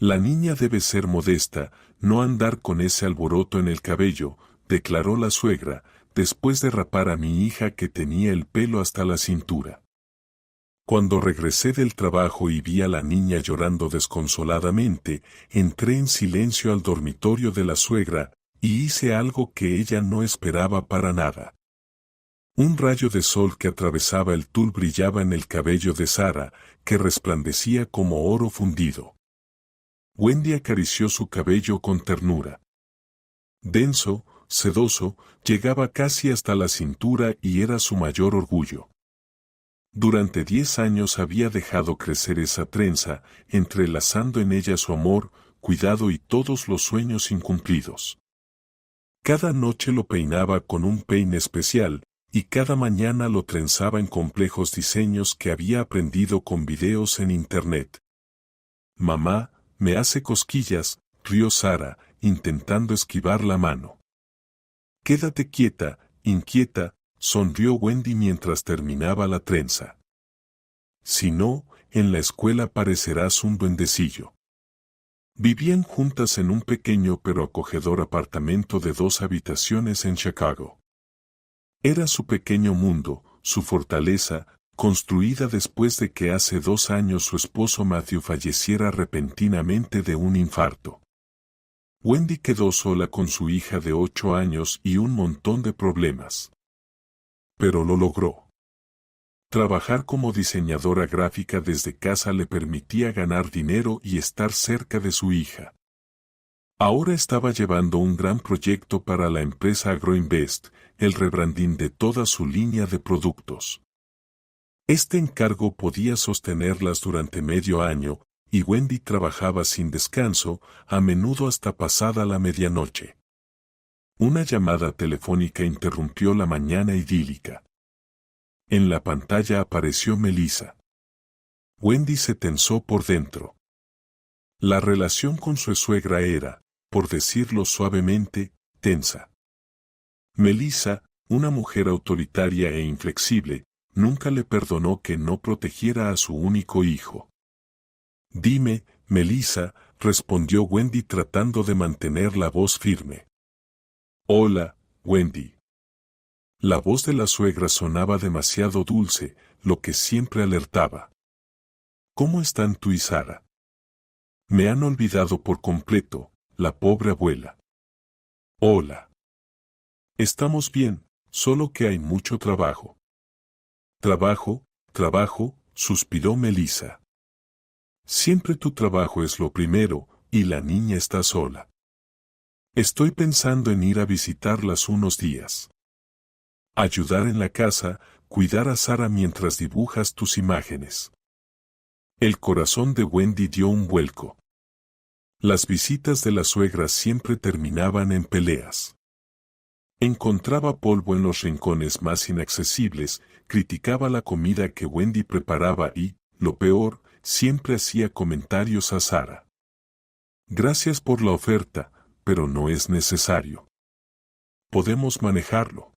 La niña debe ser modesta, no andar con ese alboroto en el cabello, declaró la suegra, después de rapar a mi hija que tenía el pelo hasta la cintura. Cuando regresé del trabajo y vi a la niña llorando desconsoladamente, entré en silencio al dormitorio de la suegra, y hice algo que ella no esperaba para nada. Un rayo de sol que atravesaba el tul brillaba en el cabello de Sara, que resplandecía como oro fundido. Wendy acarició su cabello con ternura. Denso, sedoso, llegaba casi hasta la cintura y era su mayor orgullo. Durante 10 años había dejado crecer esa trenza, entrelazando en ella su amor, cuidado y todos los sueños incumplidos. Cada noche lo peinaba con un peine especial, y cada mañana lo trenzaba en complejos diseños que había aprendido con videos en internet. Mamá, me hace cosquillas, rió Sara, intentando esquivar la mano. Quédate quieta, inquieta, sonrió Wendy mientras terminaba la trenza. Si no, en la escuela parecerás un duendecillo. Vivían juntas en un pequeño pero acogedor apartamento de 2 habitaciones en Chicago. Era su pequeño mundo, su fortaleza, construida después de que hace 2 años su esposo Matthew falleciera repentinamente de un infarto. Wendy quedó sola con su hija de 8 años y un montón de problemas. Pero lo logró. Trabajar como diseñadora gráfica desde casa le permitía ganar dinero y estar cerca de su hija. Ahora estaba llevando un gran proyecto para la empresa Agroinvest, el rebranding de toda su línea de productos. Este encargo podía sostenerlas durante medio año, y Wendy trabajaba sin descanso, a menudo hasta pasada la medianoche. Una llamada telefónica interrumpió la mañana idílica. En la pantalla apareció Melissa. Wendy se tensó por dentro. La relación con su suegra era, por decirlo suavemente, tensa. Melissa, una mujer autoritaria e inflexible, nunca le perdonó que no protegiera a su único hijo. Dime, Melissa, respondió Wendy tratando de mantener la voz firme. Hola, Wendy. La voz de la suegra sonaba demasiado dulce, lo que siempre alertaba. ¿Cómo están tú y Sara? Me han olvidado por completo, la pobre abuela. Hola. Estamos bien, solo que hay mucho trabajo. Trabajo, trabajo, suspiró Melissa. Siempre tu trabajo es lo primero, y la niña está sola. Estoy pensando en ir a visitarlas unos días. Ayudar en la casa, cuidar a Sara mientras dibujas tus imágenes. El corazón de Wendy dio un vuelco. Las visitas de la suegra siempre terminaban en peleas. Encontraba polvo en los rincones más inaccesibles, criticaba la comida que Wendy preparaba y, lo peor, siempre hacía comentarios a Sara. Gracias por la oferta, pero no es necesario. Podemos manejarlo.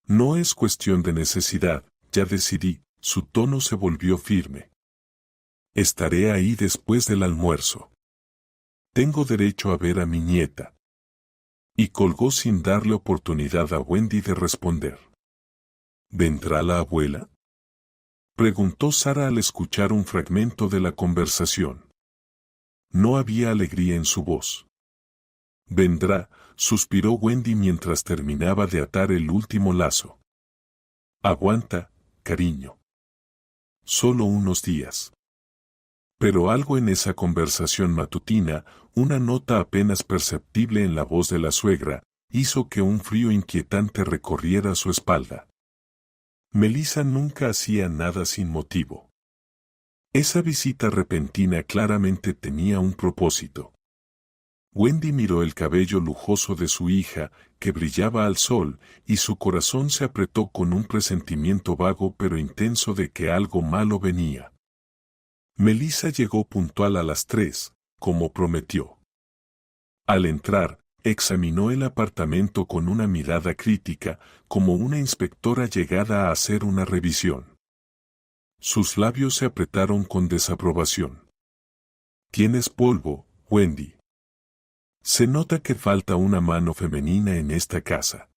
No es cuestión de necesidad, ya decidí, su tono se volvió firme. Estaré ahí después del almuerzo. Tengo derecho a ver a mi nieta. Y colgó sin darle oportunidad a Wendy de responder. ¿Vendrá la abuela? Preguntó Sara al escuchar un fragmento de la conversación. No había alegría en su voz. Vendrá, suspiró Wendy mientras terminaba de atar el último lazo. Aguanta, cariño. Solo unos días. Pero algo en esa conversación matutina, una nota apenas perceptible en la voz de la suegra, hizo que un frío inquietante recorriera su espalda. Melissa nunca hacía nada sin motivo. Esa visita repentina claramente tenía un propósito. Wendy miró el cabello lujoso de su hija, que brillaba al sol, y su corazón se apretó con un presentimiento vago pero intenso de que algo malo venía. Melissa llegó puntual a las 3, como prometió. Al entrar, examinó el apartamento con una mirada crítica, como una inspectora llegada a hacer una revisión. Sus labios se apretaron con desaprobación. Tienes polvo, Wendy. Se nota que falta una mano femenina en esta casa.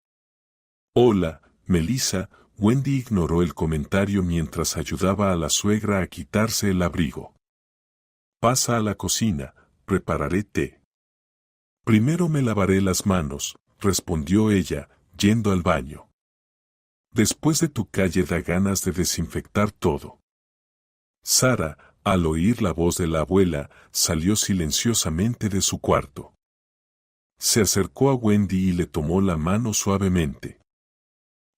Hola, Melissa. Wendy ignoró el comentario mientras ayudaba a la suegra a quitarse el abrigo. Pasa a la cocina, prepararé té. Primero me lavaré las manos, respondió ella, yendo al baño. Después de tu calle da ganas de desinfectar todo. Sara, al oír la voz de la abuela, salió silenciosamente de su cuarto. Se acercó a Wendy y le tomó la mano suavemente.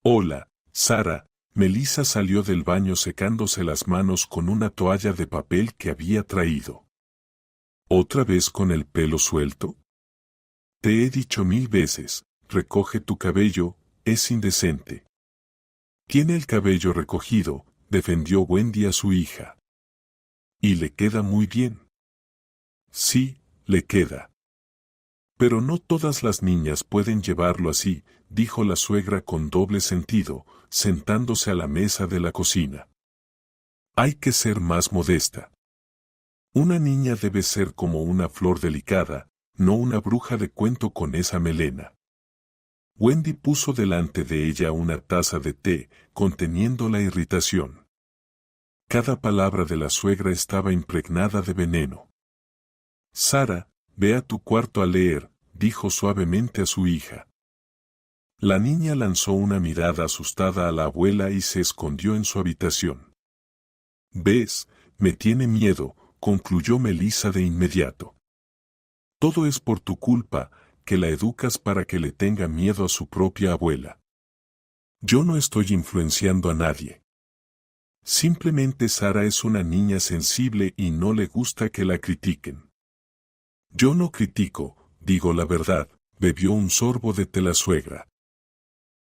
Hola, Sara. Melissa salió del baño secándose las manos con una toalla de papel que había traído. ¿Otra vez con el pelo suelto? Te he dicho 1000 veces, recoge tu cabello, es indecente. Tiene el cabello recogido, defendió Wendy a su hija. Y le queda muy bien. Sí, le queda. Pero no todas las niñas pueden llevarlo así, dijo la suegra con doble sentido, sentándose a la mesa de la cocina. Hay que ser más modesta. Una niña debe ser como una flor delicada, no una bruja de cuento con esa melena. Wendy puso delante de ella una taza de té, conteniendo la irritación. Cada palabra de la suegra estaba impregnada de veneno. Sara, ve a tu cuarto a leer, dijo suavemente a su hija. La niña lanzó una mirada asustada a la abuela y se escondió en su habitación. ¿Ves? Me tiene miedo, concluyó Melissa de inmediato. Todo es por tu culpa, que la educas para que le tenga miedo a su propia abuela. Yo no estoy influenciando a nadie. Simplemente Sara es una niña sensible y no le gusta que la critiquen. Yo no critico, digo la verdad, bebió un sorbo de té la suegra.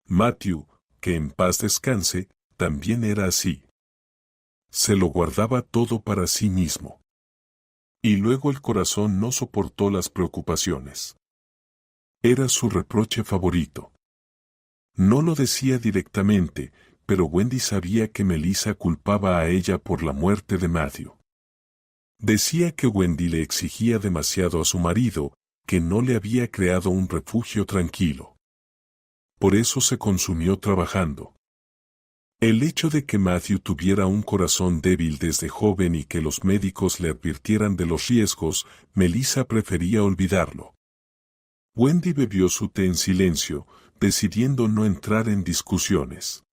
Matthew, que en paz descanse, también era así. Se lo guardaba todo para sí mismo. Y luego el corazón no soportó las preocupaciones. Era su reproche favorito. No lo decía directamente, pero Wendy sabía que Melissa culpaba a ella por la muerte de Matthew. Decía que Wendy le exigía demasiado a su marido, que no le había creado un refugio tranquilo. Por eso se consumió trabajando. El hecho de que Matthew tuviera un corazón débil desde joven y que los médicos le advirtieran de los riesgos, Melissa prefería olvidarlo. Wendy bebió su té en silencio, decidiendo no entrar en discusiones.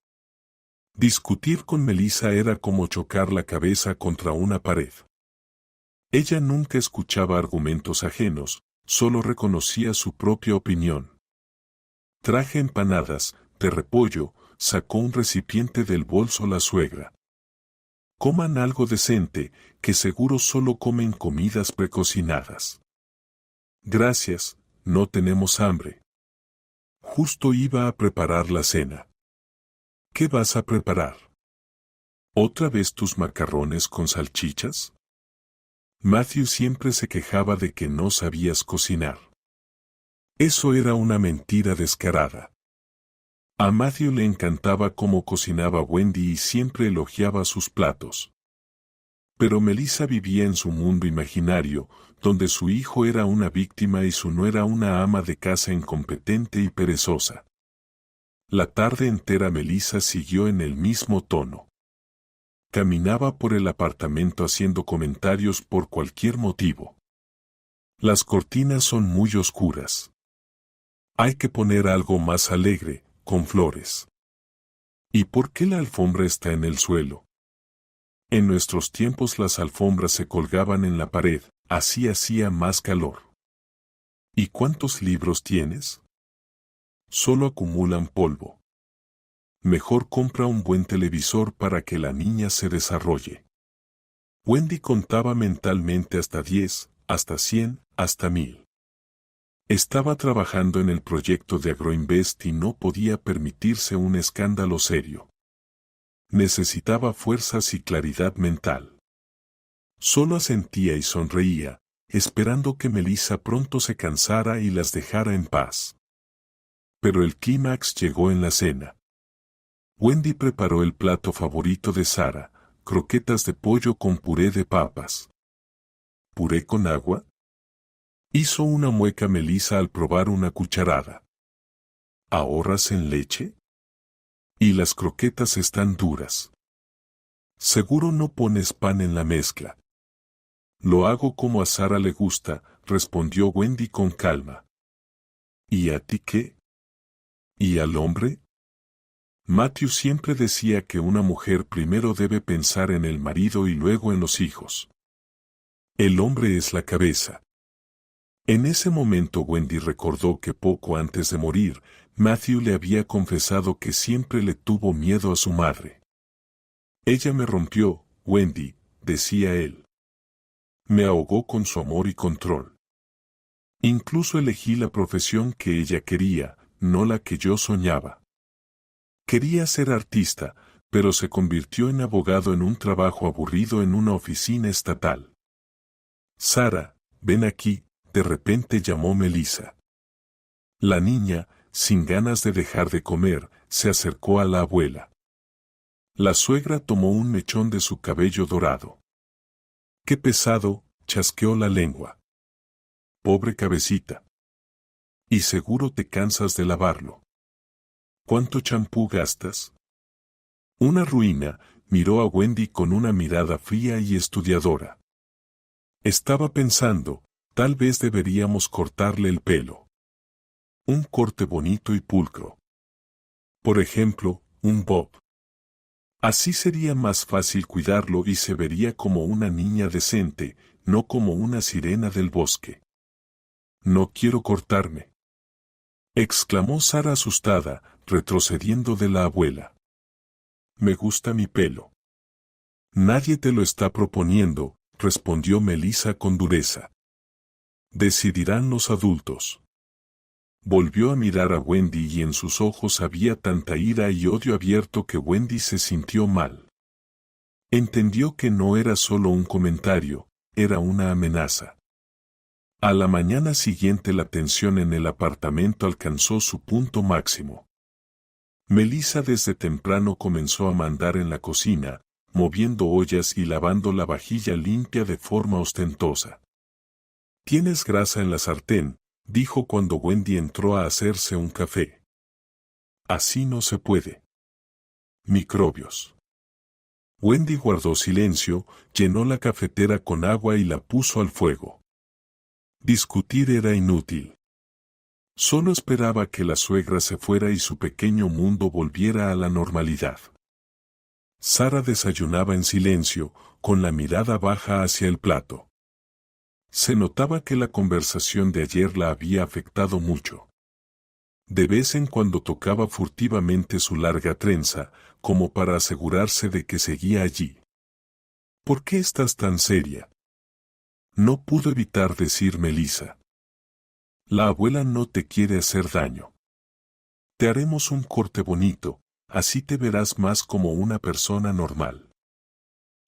Discutir con Melissa era como chocar la cabeza contra una pared. Ella nunca escuchaba argumentos ajenos, solo reconocía su propia opinión. Traje empanadas, de repollo, sacó un recipiente del bolso la suegra. Coman algo decente, que seguro solo comen comidas precocinadas. Gracias, no tenemos hambre. Justo iba a preparar la cena. ¿Qué vas a preparar? ¿Otra vez tus macarrones con salchichas? Matthew siempre se quejaba de que no sabías cocinar. Eso era una mentira descarada. A Matthew le encantaba cómo cocinaba Wendy y siempre elogiaba sus platos. Pero Melissa vivía en su mundo imaginario, donde su hijo era una víctima y su nuera una ama de casa incompetente y perezosa. La tarde entera Melissa siguió en el mismo tono. Caminaba por el apartamento haciendo comentarios por cualquier motivo. Las cortinas son muy oscuras. Hay que poner algo más alegre, con flores. ¿Y por qué la alfombra está en el suelo? En nuestros tiempos las alfombras se colgaban en la pared, así hacía más calor. ¿Y cuántos libros tienes? Solo acumulan polvo. Mejor compra un buen televisor para que la niña se desarrolle. Wendy contaba mentalmente hasta 10, hasta 100, hasta 1000. Estaba trabajando en el proyecto de Agroinvest y no podía permitirse un escándalo serio. Necesitaba fuerzas y claridad mental. Solo asentía y sonreía, esperando que Melissa pronto se cansara y las dejara en paz. Pero el clímax llegó en la cena. Wendy preparó el plato favorito de Sara, croquetas de pollo con puré de papas. ¿Puré con agua? Hizo una mueca Melissa al probar una cucharada. ¿Ahorras en leche? Y las croquetas están duras. Seguro no pones pan en la mezcla. Lo hago como a Sara le gusta, respondió Wendy con calma. ¿Y a ti qué? ¿Y al hombre? Matthew siempre decía que una mujer primero debe pensar en el marido y luego en los hijos. El hombre es la cabeza. En ese momento Wendy recordó que poco antes de morir, Matthew le había confesado que siempre le tuvo miedo a su madre. Ella me rompió, Wendy, decía él. Me ahogó con su amor y control. Incluso elegí la profesión que ella quería, no la que yo soñaba. Quería ser artista, pero se convirtió en abogado en un trabajo aburrido en una oficina estatal. Sara, ven aquí, de repente llamó Melissa. La niña, sin ganas de dejar de comer, se acercó a la abuela. La suegra tomó un mechón de su cabello dorado. ¡Qué pesado!, chasqueó la lengua. Pobre cabecita. Y seguro te cansas de lavarlo. ¿Cuánto champú gastas? Una ruina, miró a Wendy con una mirada fría y estudiadora. Estaba pensando, tal vez deberíamos cortarle el pelo. Un corte bonito y pulcro. Por ejemplo, un bob. Así sería más fácil cuidarlo y se vería como una niña decente, no como una sirena del bosque. No quiero cortarme, exclamó Sara asustada, retrocediendo de la abuela. Me gusta mi pelo. Nadie te lo está proponiendo, respondió Melissa con dureza. Decidirán los adultos. Volvió a mirar a Wendy y en sus ojos había tanta ira y odio abierto que Wendy se sintió mal. Entendió que no era solo un comentario, era una amenaza. A la mañana siguiente la tensión en el apartamento alcanzó su punto máximo. Melissa desde temprano comenzó a mandar en la cocina, moviendo ollas y lavando la vajilla limpia de forma ostentosa. «Tienes grasa en la sartén», dijo cuando Wendy entró a hacerse un café. «Así no se puede». «Microbios». Wendy guardó silencio, llenó la cafetera con agua y la puso al fuego. Discutir era inútil. Solo esperaba que la suegra se fuera y su pequeño mundo volviera a la normalidad. Sara desayunaba en silencio, con la mirada baja hacia el plato. Se notaba que la conversación de ayer la había afectado mucho. De vez en cuando tocaba furtivamente su larga trenza, como para asegurarse de que seguía allí. ¿Por qué estás tan seria?, no pudo evitar decir Melissa. La abuela no te quiere hacer daño. Te haremos un corte bonito, así te verás más como una persona normal.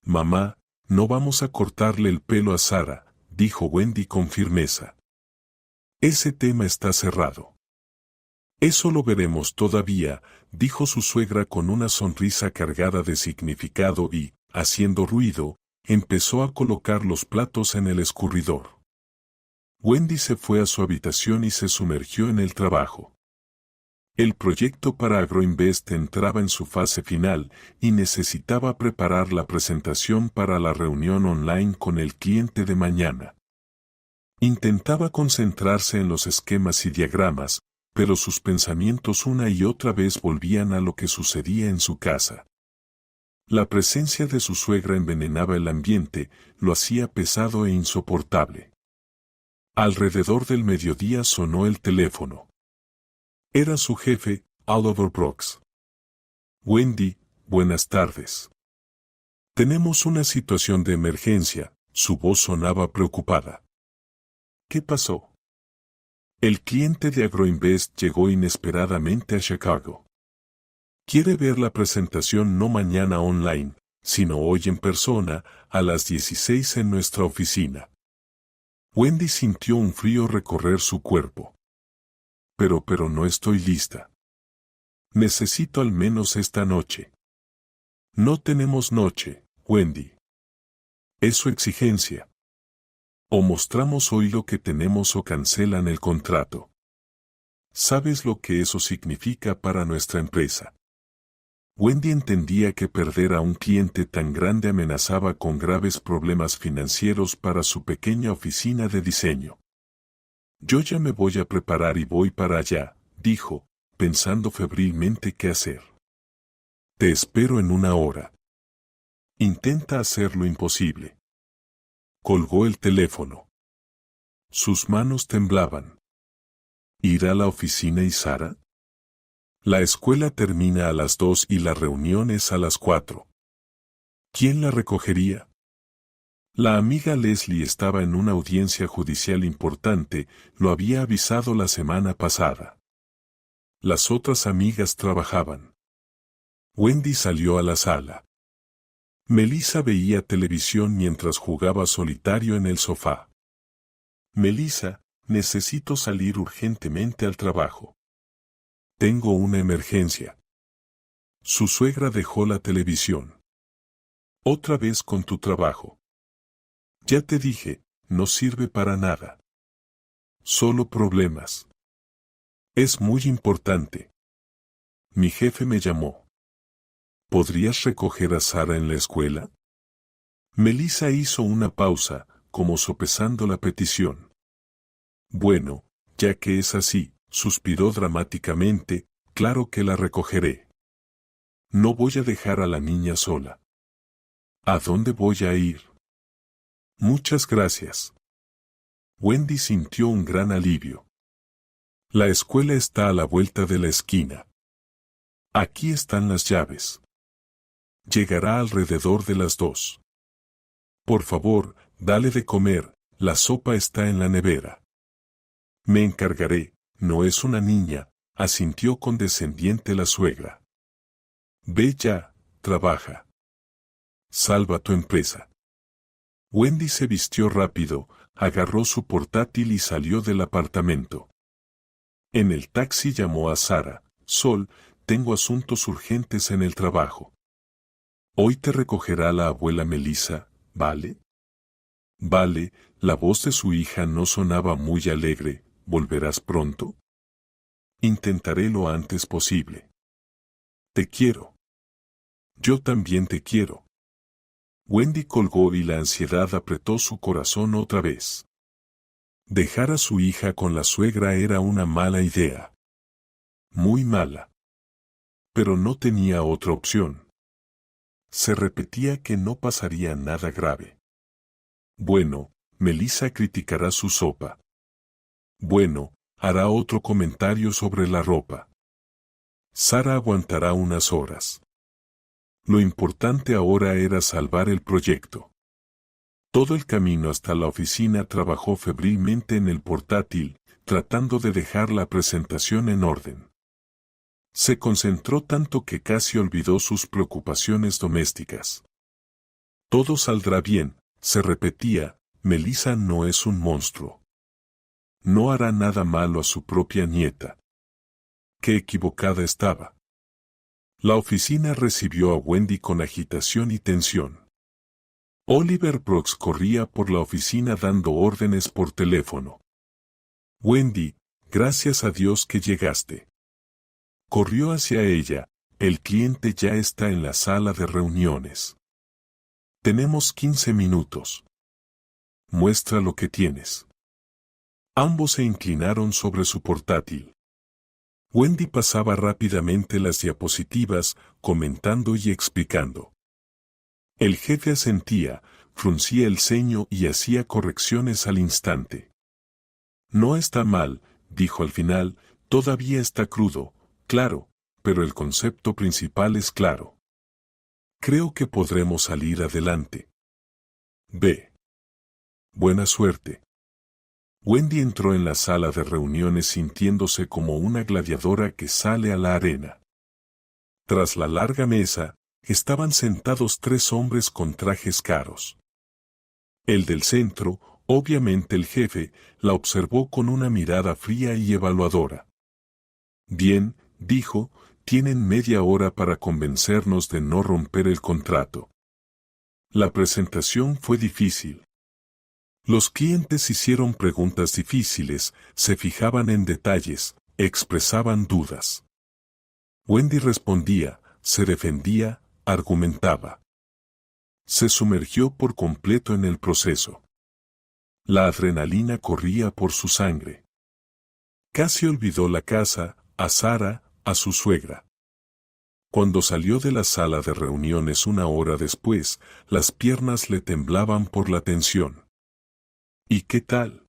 Mamá, no vamos a cortarle el pelo a Sara, dijo Wendy con firmeza. Ese tema está cerrado. Eso lo veremos todavía, dijo su suegra con una sonrisa cargada de significado y, haciendo ruido, empezó a colocar los platos en el escurridor. Wendy se fue a su habitación y se sumergió en el trabajo. El proyecto para Agroinvest entraba en su fase final y necesitaba preparar la presentación para la reunión online con el cliente de mañana. Intentaba concentrarse en los esquemas y diagramas, pero sus pensamientos una y otra vez volvían a lo que sucedía en su casa. La presencia de su suegra envenenaba el ambiente, lo hacía pesado e insoportable. Alrededor del mediodía sonó el teléfono. Era su jefe, Oliver Brooks. Wendy, buenas tardes. Tenemos una situación de emergencia, su voz sonaba preocupada. ¿Qué pasó? El cliente de Agroinvest llegó inesperadamente a Chicago. Quiere ver la presentación no mañana online, sino hoy en persona, a las 16 en nuestra oficina. Wendy sintió un frío recorrer su cuerpo. Pero no estoy lista. Necesito al menos esta noche. No tenemos noche, Wendy. Es su exigencia. O mostramos hoy lo que tenemos o cancelan el contrato. ¿Sabes lo que eso significa para nuestra empresa? Wendy entendía que perder a un cliente tan grande amenazaba con graves problemas financieros para su pequeña oficina de diseño. Yo ya me voy a preparar y voy para allá, dijo, pensando febrilmente qué hacer. Te espero en 1 hora. Intenta hacer lo imposible. Colgó el teléfono. Sus manos temblaban. ¿Ir a la oficina y Sara? La escuela termina a las 2 y la reunión es a las 4. ¿Quién la recogería? La amiga Leslie estaba en una audiencia judicial importante, lo había avisado la semana pasada. Las otras amigas trabajaban. Wendy salió a la sala. Melissa veía televisión mientras jugaba solitario en el sofá. Melissa, necesito salir urgentemente al trabajo. Tengo una emergencia. Su suegra dejó la televisión. Otra vez con tu trabajo. Ya te dije, no sirve para nada. Solo problemas. Es muy importante. Mi jefe me llamó. ¿Podrías recoger a Sara en la escuela? Melissa hizo una pausa, como sopesando la petición. Bueno, ya que es así, suspiró dramáticamente, claro que la recogeré. No voy a dejar a la niña sola. ¿A dónde voy a ir? Muchas gracias. Wendy sintió un gran alivio. La escuela está a la vuelta de la esquina. Aquí están las llaves. Llegará alrededor de las 2. Por favor, dale de comer, la sopa está en la nevera. Me encargaré, no es una niña, asintió condescendiente la suegra. Ve ya, trabaja. Salva tu empresa. Wendy se vistió rápido, agarró su portátil y salió del apartamento. En el taxi llamó a Sara. Sol, tengo asuntos urgentes en el trabajo. Hoy te recogerá la abuela Melissa, ¿vale? Vale, la voz de su hija no sonaba muy alegre. ¿Volverás pronto? Intentaré lo antes posible. Te quiero. Yo también te quiero. Wendy colgó y la ansiedad apretó su corazón otra vez. Dejar a su hija con la suegra era una mala idea. Muy mala. Pero no tenía otra opción. Se repetía que no pasaría nada grave. Bueno, Melissa criticará su sopa. Bueno, hará otro comentario sobre la ropa. Sara aguantará unas horas. Lo importante ahora era salvar el proyecto. Todo el camino hasta la oficina trabajó febrilmente en el portátil, tratando de dejar la presentación en orden. Se concentró tanto que casi olvidó sus preocupaciones domésticas. Todo saldrá bien, se repetía, Melissa no es un monstruo. No hará nada malo a su propia nieta. Qué equivocada estaba. La oficina recibió a Wendy con agitación y tensión. Oliver Brooks corría por la oficina dando órdenes por teléfono. Wendy, gracias a Dios que llegaste. Corrió hacia ella, el cliente ya está en la sala de reuniones. Tenemos 15 minutos. Muestra lo que tienes. Ambos se inclinaron sobre su portátil. Wendy pasaba rápidamente las diapositivas, comentando y explicando. El jefe asentía, fruncía el ceño y hacía correcciones al instante. No está mal, dijo al final, todavía está crudo, claro, pero el concepto principal es claro. Creo que podremos salir adelante. Ve. Buena suerte. Wendy entró en la sala de reuniones sintiéndose como una gladiadora que sale a la arena. Tras la larga mesa, estaban sentados 3 hombres con trajes caros. El del centro, obviamente el jefe, la observó con una mirada fría y evaluadora. Bien, dijo, tienen media hora para convencernos de no romper el contrato. La presentación fue difícil. Los clientes hicieron preguntas difíciles, se fijaban en detalles, expresaban dudas. Wendy respondía, se defendía, argumentaba. Se sumergió por completo en el proceso. La adrenalina corría por su sangre. Casi olvidó la casa, a Sara, a su suegra. Cuando salió de la sala de reuniones una hora después, las piernas le temblaban por la tensión. ¿Y qué tal?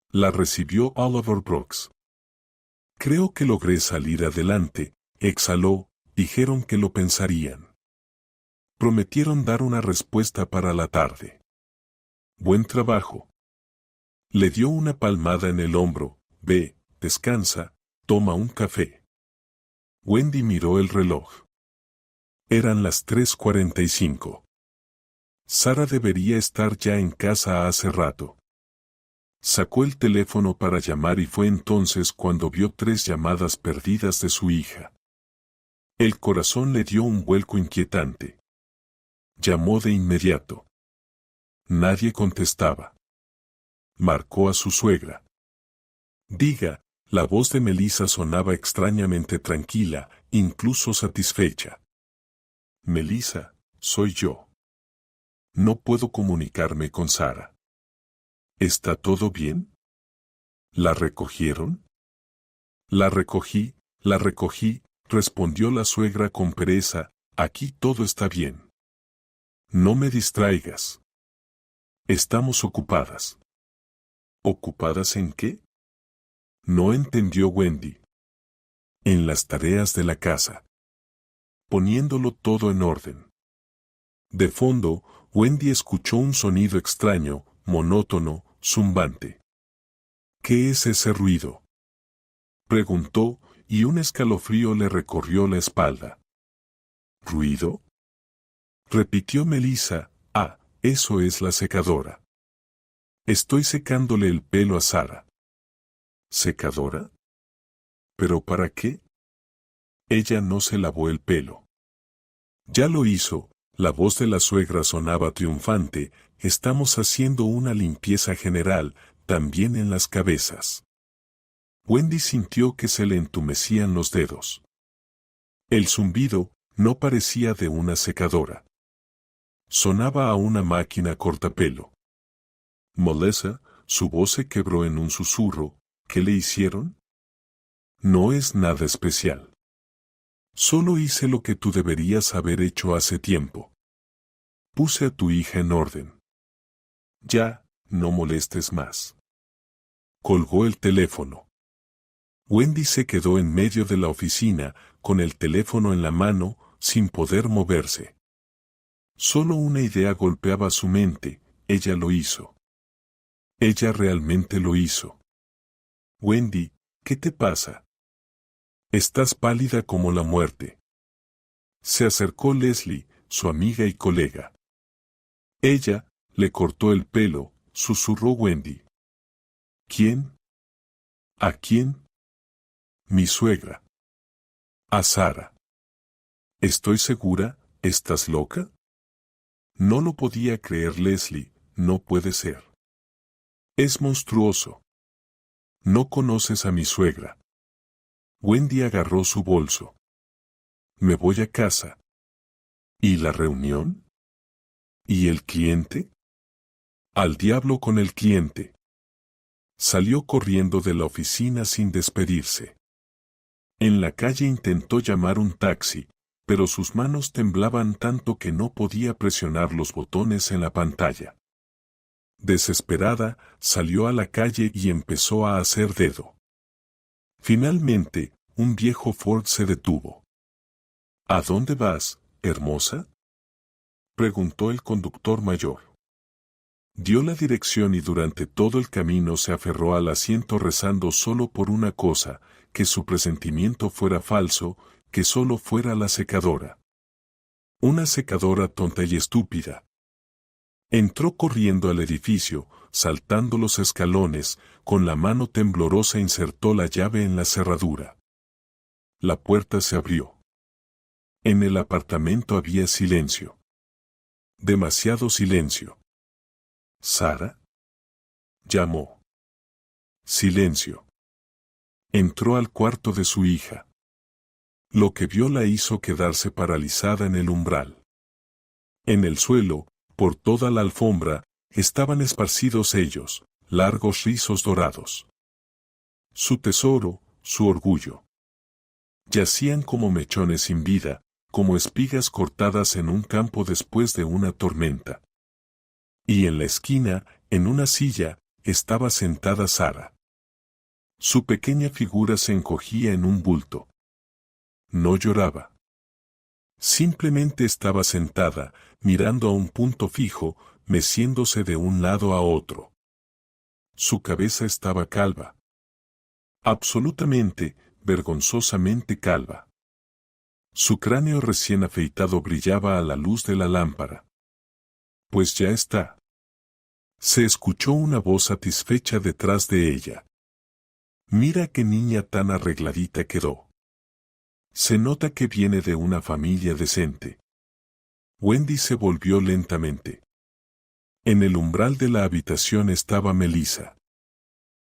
La recibió Oliver Brooks. Creo que logré salir adelante, exhaló, dijeron que lo pensarían. Prometieron dar una respuesta para la tarde. Buen trabajo. Le dio una palmada en el hombro, ve, descansa, toma un café. Wendy miró el reloj. Eran las 3:45. Sara debería estar ya en casa hace rato. Sacó el teléfono para llamar y fue entonces cuando vio 3 llamadas perdidas de su hija. El corazón le dio un vuelco inquietante. Llamó de inmediato. Nadie contestaba. Marcó a su suegra. Diga, la voz de Melissa sonaba extrañamente tranquila, incluso satisfecha. Melissa, soy yo. No puedo comunicarme con Sara. ¿Está todo bien? ¿La recogieron? La recogí, respondió la suegra con pereza, aquí todo está bien. No me distraigas. Estamos ocupadas. ¿Ocupadas en qué? No entendió Wendy. En las tareas de la casa. Poniéndolo todo en orden. De fondo, Wendy escuchó un sonido extraño, monótono, zumbante. ¿Qué es ese ruido?, preguntó, y un escalofrío le recorrió la espalda. ¿Ruido?, repitió Melissa. Ah, eso es la secadora. Estoy secándole el pelo a Sara. ¿Secadora? ¿Pero para qué? Ella no se lavó el pelo. Ya lo hizo, la voz de la suegra sonaba triunfante, estamos haciendo una limpieza general, también en las cabezas. Wendy sintió que se le entumecían los dedos. El zumbido no parecía de una secadora. Sonaba a una máquina cortapelo. Melissa, su voz se quebró en un susurro. ¿Qué le hicieron? No es nada especial. Solo hice lo que tú deberías haber hecho hace tiempo. Puse a tu hija en orden. Ya, no molestes más. Colgó el teléfono. Wendy se quedó en medio de la oficina, con el teléfono en la mano, sin poder moverse. Solo una idea golpeaba su mente, ella lo hizo. Ella realmente lo hizo. Wendy, ¿qué te pasa? Estás pálida como la muerte. Se acercó Leslie, su amiga y colega. Ella, le cortó el pelo, susurró Wendy. ¿Quién? ¿A quién? Mi suegra. A Sara. Estoy segura, ¿estás loca? No lo podía creer Leslie, no puede ser. Es monstruoso. No conoces a mi suegra. Wendy agarró su bolso. Me voy a casa. ¿Y la reunión? ¿Y el cliente? Al diablo con el cliente. Salió corriendo de la oficina sin despedirse. En la calle intentó llamar un taxi, pero sus manos temblaban tanto que no podía presionar los botones en la pantalla. Desesperada, salió a la calle y empezó a hacer dedo. Finalmente, un viejo Ford se detuvo. ¿A dónde vas, hermosa?, preguntó el conductor mayor. Dio la dirección y durante todo el camino se aferró al asiento rezando solo por una cosa, que su presentimiento fuera falso, que solo fuera la secadora. Una secadora tonta y estúpida. Entró corriendo al edificio, saltando los escalones, con la mano temblorosa insertó la llave en la cerradura. La puerta se abrió. En el apartamento había silencio. Demasiado silencio. ¿Sara? Llamó. Silencio. Entró al cuarto de su hija. Lo que vio la hizo quedarse paralizada en el umbral. En el suelo, por toda la alfombra, estaban esparcidos ellos, largos rizos dorados. Su tesoro, su orgullo. Yacían como mechones sin vida, como espigas cortadas en un campo después de una tormenta. Y en la esquina, en una silla, estaba sentada Sara. Su pequeña figura se encogía en un bulto. No lloraba. Simplemente estaba sentada, mirando a un punto fijo, meciéndose de un lado a otro. Su cabeza estaba calva. Absolutamente, vergonzosamente calva. Su cráneo recién afeitado brillaba a la luz de la lámpara. Pues ya está. Se escuchó una voz satisfecha detrás de ella. Mira qué niña tan arregladita quedó. Se nota que viene de una familia decente. Wendy se volvió lentamente. En el umbral de la habitación estaba Melissa.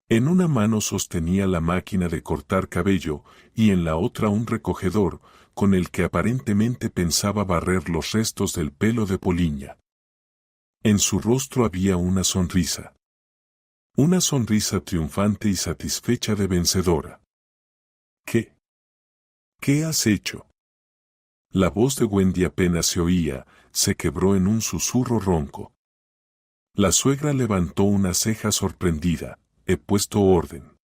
En una mano sostenía la máquina de cortar cabello y en la otra un recogedor, con el que aparentemente pensaba barrer los restos del pelo de Poliña. En su rostro había una sonrisa. Una sonrisa triunfante y satisfecha de vencedora. ¿Qué? ¿Qué has hecho? La voz de Wendy apenas se oía, se quebró en un susurro ronco. La suegra levantó una ceja sorprendida. He puesto orden.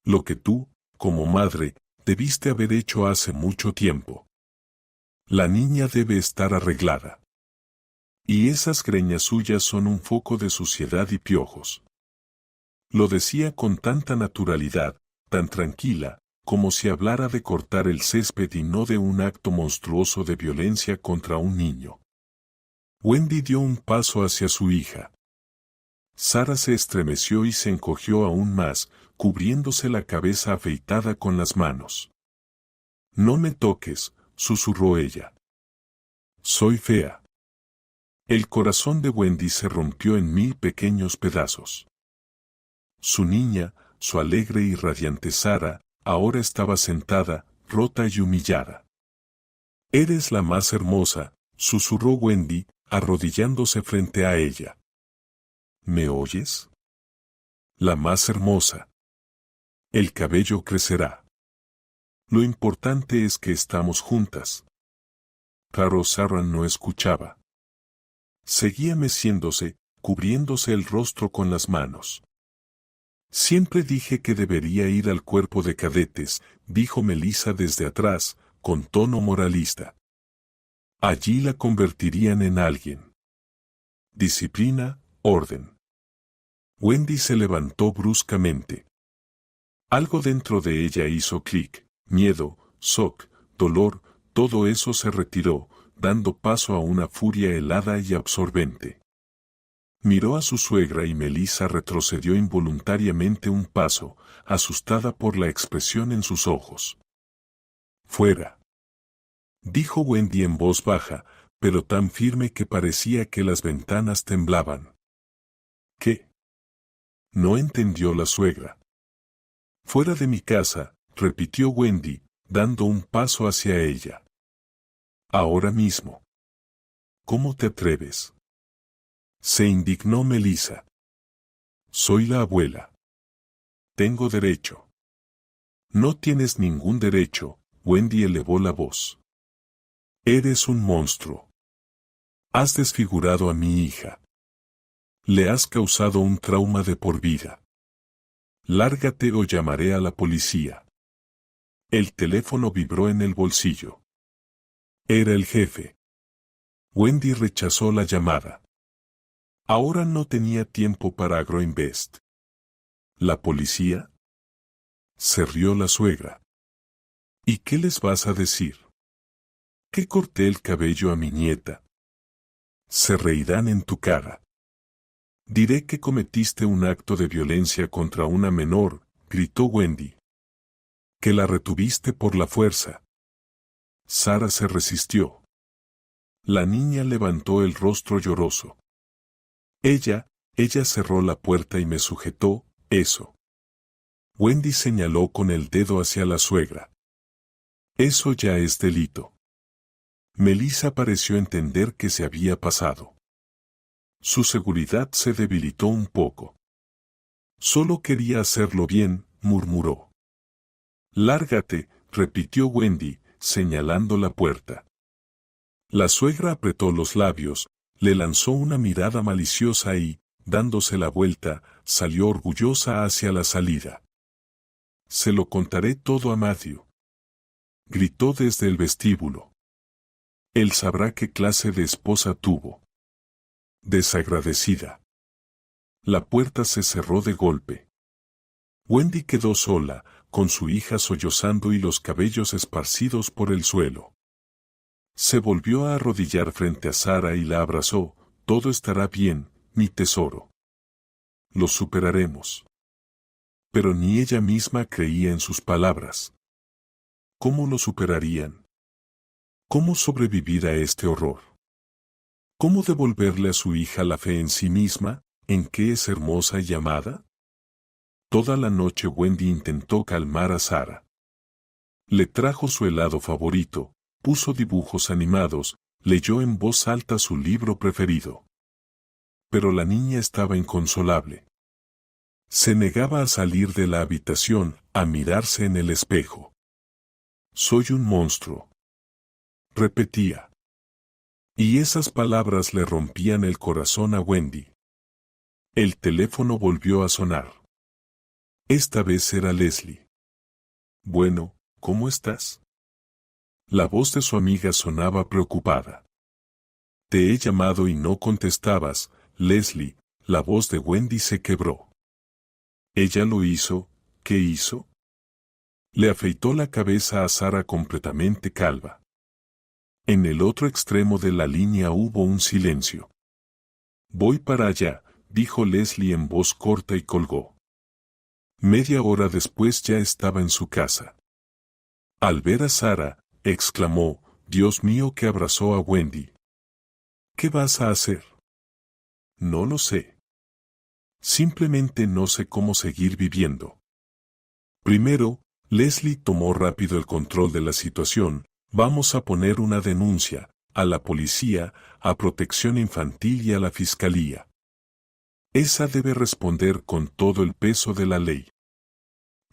Lo que tú, como madre, debiste haber hecho hace mucho tiempo. La niña debe estar arreglada. Y esas greñas suyas son un foco de suciedad y piojos. Lo decía con tanta naturalidad, tan tranquila, como si hablara de cortar el césped y no de un acto monstruoso de violencia contra un niño. Wendy dio un paso hacia su hija. Sara se estremeció y se encogió aún más, cubriéndose la cabeza afeitada con las manos. No me toques, susurró ella. Soy fea. El corazón de Wendy se rompió en 1000 pequeños pedazos. Su niña, su alegre y radiante Sara, ahora estaba sentada, rota y humillada. Eres la más hermosa, susurró Wendy, arrodillándose frente a ella. ¿Me oyes? La más hermosa. El cabello crecerá. Lo importante es que estamos juntas. Pero Sara no escuchaba. Seguía meciéndose, cubriéndose el rostro con las manos. Siempre dije que debería ir al cuerpo de cadetes, dijo Melissa desde atrás, con tono moralista. Allí la convertirían en alguien. Disciplina, orden. Wendy se levantó bruscamente. Algo dentro de ella hizo clic, miedo, shock, dolor, todo eso se retiró, dando paso a una furia helada y absorbente. Miró a su suegra y Melissa retrocedió involuntariamente un paso, asustada por la expresión en sus ojos. Fuera. Dijo Wendy en voz baja, pero tan firme que parecía que las ventanas temblaban. ¿Qué? No entendió la suegra. Fuera de mi casa, repitió Wendy, dando un paso hacia ella. Ahora mismo. ¿Cómo te atreves? Se indignó Melissa. Soy la abuela. Tengo derecho. No tienes ningún derecho, Wendy elevó la voz. Eres un monstruo. Has desfigurado a mi hija. Le has causado un trauma de por vida. Lárgate o llamaré a la policía. El teléfono vibró en el bolsillo. Era el jefe. Wendy rechazó la llamada. Ahora no tenía tiempo para Agroinvest. ¿La policía? Se rió la suegra. ¿Y qué les vas a decir? ¿Que corté el cabello a mi nieta? Se reirán en tu cara. Diré que cometiste un acto de violencia contra una menor, gritó Wendy. Que la retuviste por la fuerza. Sara se resistió. La niña levantó el rostro lloroso. Ella ella cerró la puerta y me sujetó. Eso. Wendy señaló con el dedo hacia la suegra. Eso ya es delito. Melissa pareció entender qué se había pasado. Su seguridad se debilitó un poco. Solo quería hacerlo bien, murmuró. Lárgate, repitió Wendy, señalando la puerta. La suegra apretó los labios, le lanzó una mirada maliciosa y, dándose la vuelta, salió orgullosa hacia la salida. Se lo contaré todo a Matthew. Gritó desde el vestíbulo. Él sabrá qué clase de esposa tuvo. Desagradecida. La puerta se cerró de golpe. Wendy quedó sola, con su hija sollozando y los cabellos esparcidos por el suelo. Se volvió a arrodillar frente a Sara y la abrazó. Todo estará bien, mi tesoro. Lo superaremos. Pero ni ella misma creía en sus palabras. ¿Cómo lo superarían? ¿Cómo sobrevivir a este horror? ¿Cómo devolverle a su hija la fe en sí misma, en que es hermosa y amada? Toda la noche Wendy intentó calmar a Sara. Le trajo su helado favorito, puso dibujos animados, leyó en voz alta su libro preferido. Pero la niña estaba inconsolable. Se negaba a salir de la habitación, a mirarse en el espejo. Soy un monstruo. Repetía. Y esas palabras le rompían el corazón a Wendy. El teléfono volvió a sonar. Esta vez era Leslie. Bueno, ¿cómo estás? La voz de su amiga sonaba preocupada. Te he llamado y no contestabas, Leslie. La voz de Wendy se quebró. Ella lo hizo. ¿Qué hizo? Le afeitó la cabeza a Sara completamente calva. En el otro extremo de la línea hubo un silencio. Voy para allá, dijo Leslie en voz corta y colgó. Media hora después ya estaba en su casa. Al ver a Sara, exclamó, Dios mío, que abrazó a Wendy. ¿Qué vas a hacer? No lo sé. Simplemente no sé cómo seguir viviendo. Primero, Leslie tomó rápido el control de la situación. Vamos a poner una denuncia, a la policía, a Protección Infantil y a la Fiscalía. Esa debe responder con todo el peso de la ley.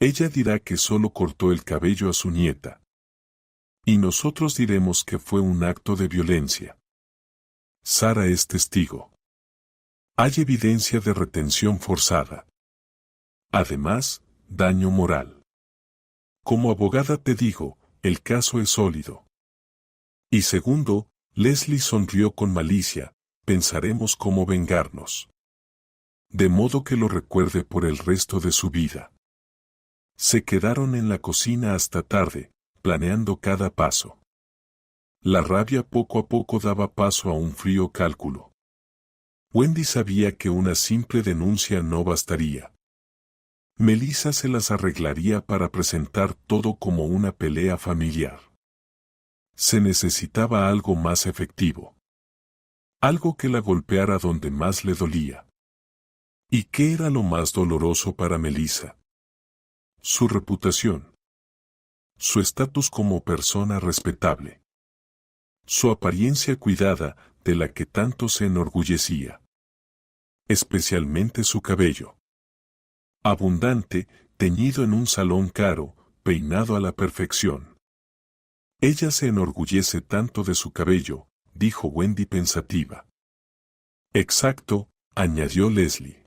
Ella dirá que solo cortó el cabello a su nieta. Y nosotros diremos que fue un acto de violencia. Sara es testigo. Hay evidencia de retención forzada. Además, daño moral. Como abogada te digo, el caso es sólido. Y segundo, Leslie sonrió con malicia, pensaremos cómo vengarnos. De modo que lo recuerde por el resto de su vida. Se quedaron en la cocina hasta tarde, planeando cada paso. La rabia poco a poco daba paso a un frío cálculo. Wendy sabía que una simple denuncia no bastaría. Melissa se las arreglaría para presentar todo como una pelea familiar. Se necesitaba algo más efectivo. Algo que la golpeara donde más le dolía. ¿Y qué era lo más doloroso para Melissa? Su reputación. Su estatus como persona respetable. Su apariencia cuidada, de la que tanto se enorgullecía. Especialmente su cabello. Abundante, teñido en un salón caro, peinado a la perfección. Ella se enorgullece tanto de su cabello, dijo Wendy pensativa. Exacto, añadió Leslie.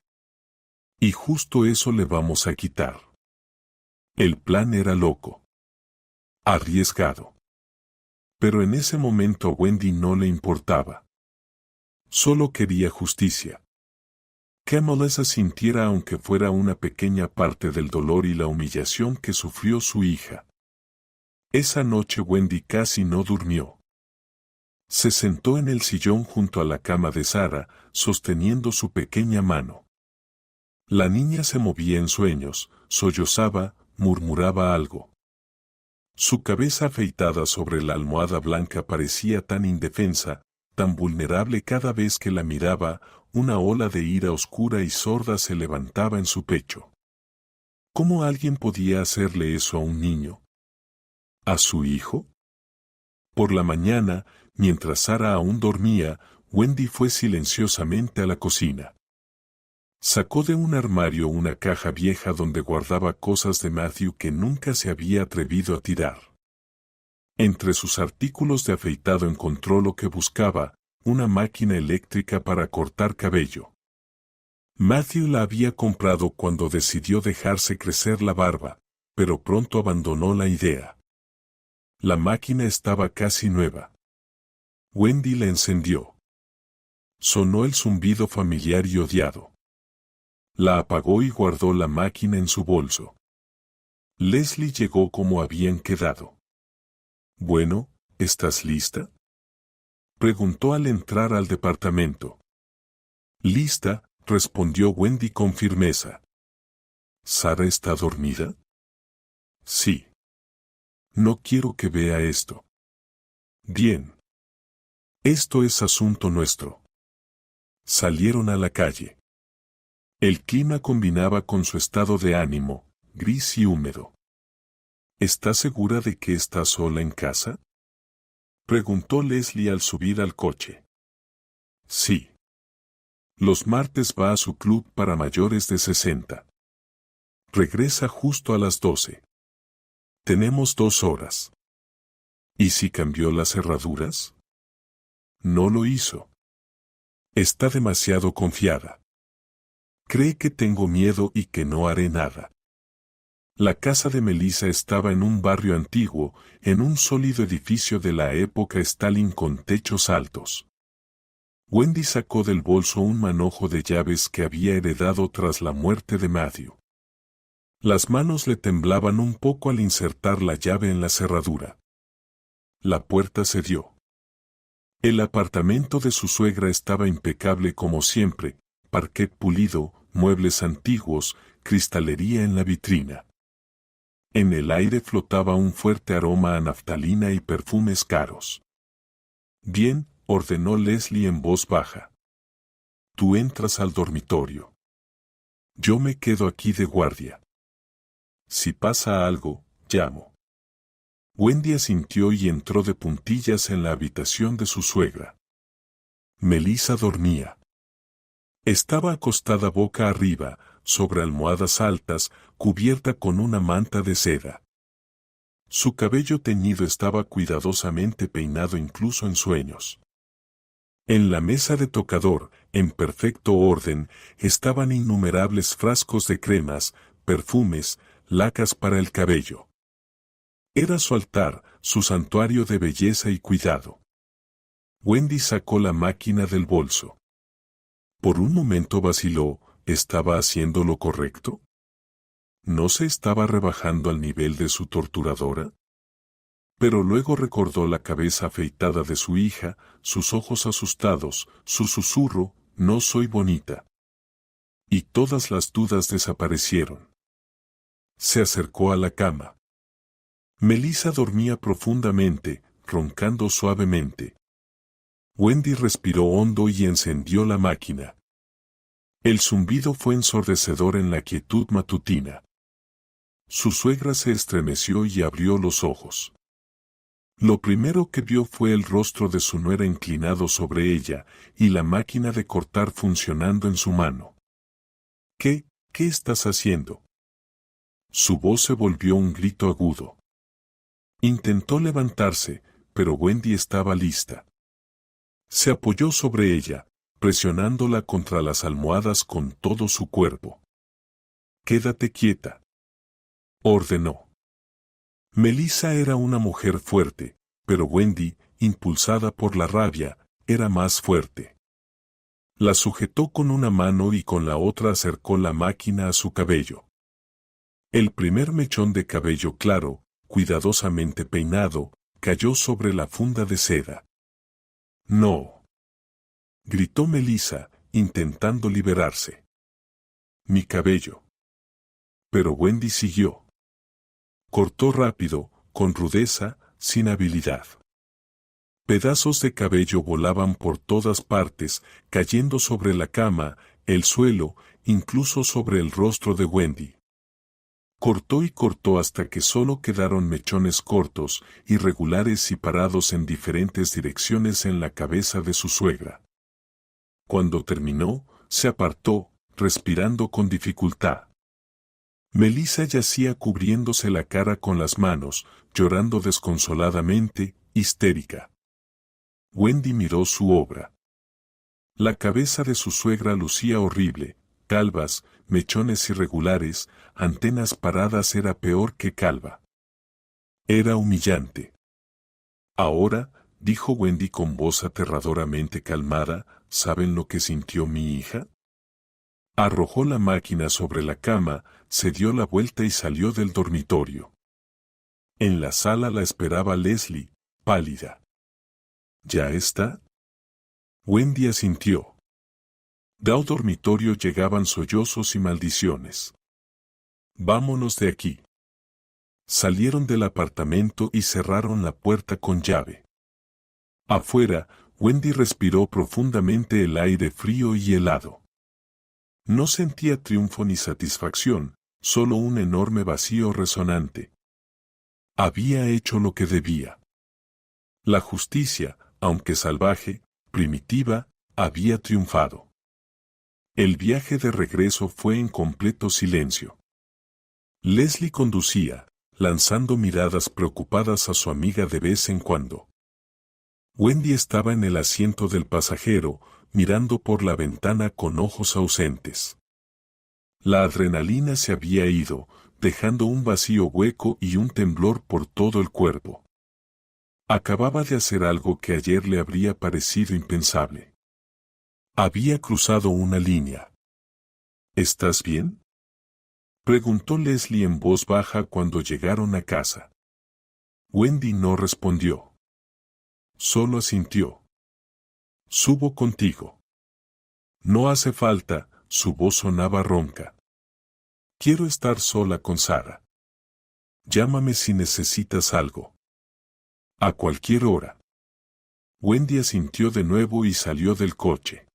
Y justo eso le vamos a quitar. El plan era loco. Arriesgado. Pero en ese momento a Wendy no le importaba. Solo quería justicia. Que Melissa sintiera aunque fuera una pequeña parte del dolor y la humillación que sufrió su hija. Esa noche Wendy casi no durmió. Se sentó en el sillón junto a la cama de Sara, sosteniendo su pequeña mano. La niña se movía en sueños, sollozaba, murmuraba algo. Su cabeza afeitada sobre la almohada blanca parecía tan indefensa, tan vulnerable cada vez que la miraba, una ola de ira oscura y sorda se levantaba en su pecho. ¿Cómo alguien podía hacerle eso a un niño? ¿A su hijo? Por la mañana, mientras Sara aún dormía, Wendy fue silenciosamente a la cocina. Sacó de un armario una caja vieja donde guardaba cosas de Matthew que nunca se había atrevido a tirar. Entre sus artículos de afeitado encontró lo que buscaba, una máquina eléctrica para cortar cabello. Matthew la había comprado cuando decidió dejarse crecer la barba, pero pronto abandonó la idea. La máquina estaba casi nueva. Wendy la encendió. Sonó el zumbido familiar y odiado. La apagó y guardó la máquina en su bolso. Leslie llegó como habían quedado. «Bueno, ¿estás lista?», preguntó al entrar al departamento. «Lista», respondió Wendy con firmeza. «¿Sara está dormida?». «Sí». «No quiero que vea esto». «Bien. Esto es asunto nuestro». Salieron a la calle. El clima combinaba con su estado de ánimo, gris y húmedo. ¿Estás segura de que está sola en casa?, preguntó Leslie al subir al coche. Sí. Los martes va a su club para mayores de 60. Regresa justo a las 12. Tenemos 2 horas. ¿Y si cambió las cerraduras? No lo hizo. Está demasiado confiada. Cree que tengo miedo y que no haré nada. La casa de Melissa estaba en un barrio antiguo, en un sólido edificio de la época Stalin con techos altos. Wendy sacó del bolso un manojo de llaves que había heredado tras la muerte de Matthew. Las manos le temblaban un poco al insertar la llave en la cerradura. La puerta cedió. El apartamento de su suegra estaba impecable como siempre, parquet pulido, muebles antiguos, cristalería en la vitrina. En el aire flotaba un fuerte aroma a naftalina y perfumes caros. «Bien», ordenó Leslie en voz baja. «Tú entras al dormitorio. Yo me quedo aquí de guardia. Si pasa algo, llamo». Wendy asintió y entró de puntillas en la habitación de su suegra. Melissa dormía. Estaba acostada boca arriba, sobre almohadas altas, cubierta con una manta de seda. Su cabello teñido estaba cuidadosamente peinado incluso en sueños. En la mesa de tocador, en perfecto orden, estaban innumerables frascos de cremas, perfumes, lacas para el cabello. Era su altar, su santuario de belleza y cuidado. Wendy sacó la máquina del bolso. Por un momento vaciló, ¿estaba haciendo lo correcto? ¿No se estaba rebajando al nivel de su torturadora? Pero luego recordó la cabeza afeitada de su hija, sus ojos asustados, su susurro, «No soy bonita». Y todas las dudas desaparecieron. Se acercó a la cama. Melissa dormía profundamente, roncando suavemente. Wendy respiró hondo y encendió la máquina. El zumbido fue ensordecedor en la quietud matutina. Su suegra se estremeció y abrió los ojos. Lo primero que vio fue el rostro de su nuera inclinado sobre ella, y la máquina de cortar funcionando en su mano. ¿Qué estás haciendo?». Su voz se volvió un grito agudo. Intentó levantarse, pero Wendy estaba lista. Se apoyó sobre ella, presionándola contra las almohadas con todo su cuerpo. «Quédate quieta», ordenó. Melissa era una mujer fuerte, pero Wendy, impulsada por la rabia, era más fuerte. La sujetó con una mano y con la otra acercó la máquina a su cabello. El primer mechón de cabello claro, cuidadosamente peinado, cayó sobre la funda de seda. «No», gritó Melissa, intentando liberarse. «Mi cabello». Pero Wendy siguió. Cortó rápido, con rudeza, sin habilidad. Pedazos de cabello volaban por todas partes, cayendo sobre la cama, el suelo, incluso sobre el rostro de Wendy. Cortó y cortó hasta que solo quedaron mechones cortos, irregulares y parados en diferentes direcciones en la cabeza de su suegra. Cuando terminó, se apartó, respirando con dificultad. Melissa yacía cubriéndose la cara con las manos, llorando desconsoladamente, histérica. Wendy miró su obra. La cabeza de su suegra lucía horrible, calvas, mechones irregulares, antenas paradas, era peor que calva. Era humillante. Ahora, dijo Wendy con voz aterradoramente calmada, ¿saben lo que sintió mi hija? Arrojó la máquina sobre la cama, se dio la vuelta y salió del dormitorio. En la sala la esperaba Leslie, pálida. ¿Ya está? Wendy asintió. Del dormitorio llegaban sollozos y maldiciones. Vámonos de aquí. Salieron del apartamento y cerraron la puerta con llave. Afuera, Wendy respiró profundamente el aire frío y helado. No sentía triunfo ni satisfacción, solo un enorme vacío resonante. Había hecho lo que debía. La justicia, aunque salvaje, primitiva, había triunfado. El viaje de regreso fue en completo silencio. Leslie conducía, lanzando miradas preocupadas a su amiga de vez en cuando. Wendy estaba en el asiento del pasajero, mirando por la ventana con ojos ausentes. La adrenalina se había ido, dejando un vacío hueco y un temblor por todo el cuerpo. Acababa de hacer algo que ayer le habría parecido impensable. Había cruzado una línea. ¿Estás bien?, preguntó Leslie en voz baja cuando llegaron a casa. Wendy no respondió. Solo asintió. Subo contigo. No hace falta, su voz sonaba ronca. Quiero estar sola con Sara. Llámame si necesitas algo. A cualquier hora. Wendy asintió de nuevo y salió del coche.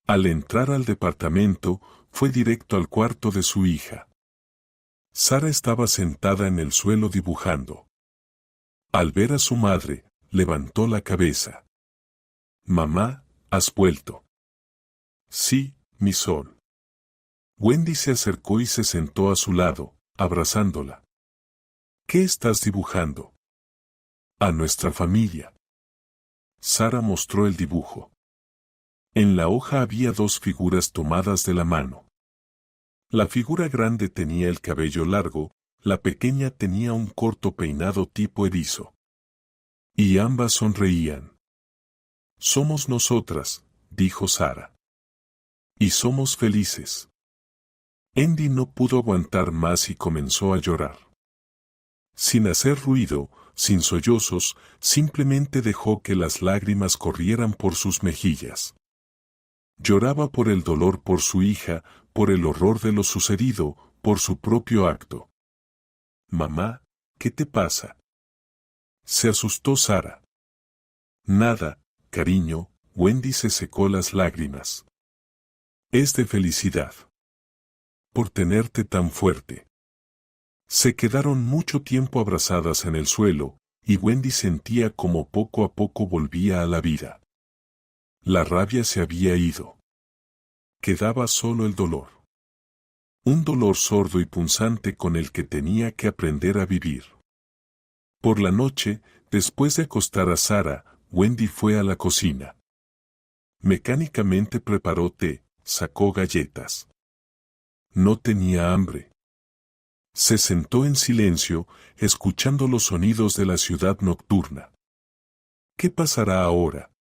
Al entrar al departamento, fue directo al cuarto de su hija. Sara estaba sentada en el suelo dibujando. Al ver a su madre, levantó la cabeza. Mamá, ¿has vuelto? Sí, mi sol. Wendy se acercó y se sentó a su lado, abrazándola. ¿Qué estás dibujando? A nuestra familia. Sara mostró el dibujo. En la hoja había dos figuras tomadas de la mano. La figura grande tenía el cabello largo, la pequeña tenía un corto peinado tipo erizo. Y ambas sonreían. Somos nosotras, dijo Sara. Y somos felices. Andy no pudo aguantar más y comenzó a llorar. Sin hacer ruido, sin sollozos, simplemente dejó que las lágrimas corrieran por sus mejillas. Lloraba por el dolor por su hija, por el horror de lo sucedido, por su propio acto. Mamá, ¿qué te pasa? Se asustó Sara. Nada, cariño, Wendy se secó las lágrimas. Es de felicidad. Por tenerte tan fuerte. Se quedaron mucho tiempo abrazadas en el suelo, y Wendy sentía como poco a poco volvía a la vida. La rabia se había ido. Quedaba solo el dolor. Un dolor sordo y punzante con el que tenía que aprender a vivir. Por la noche, después de acostar a Sara, Wendy fue a la cocina. Mecánicamente preparó té, sacó galletas. No tenía hambre. Se sentó en silencio, escuchando los sonidos de la ciudad nocturna. ¿Qué pasará ahora?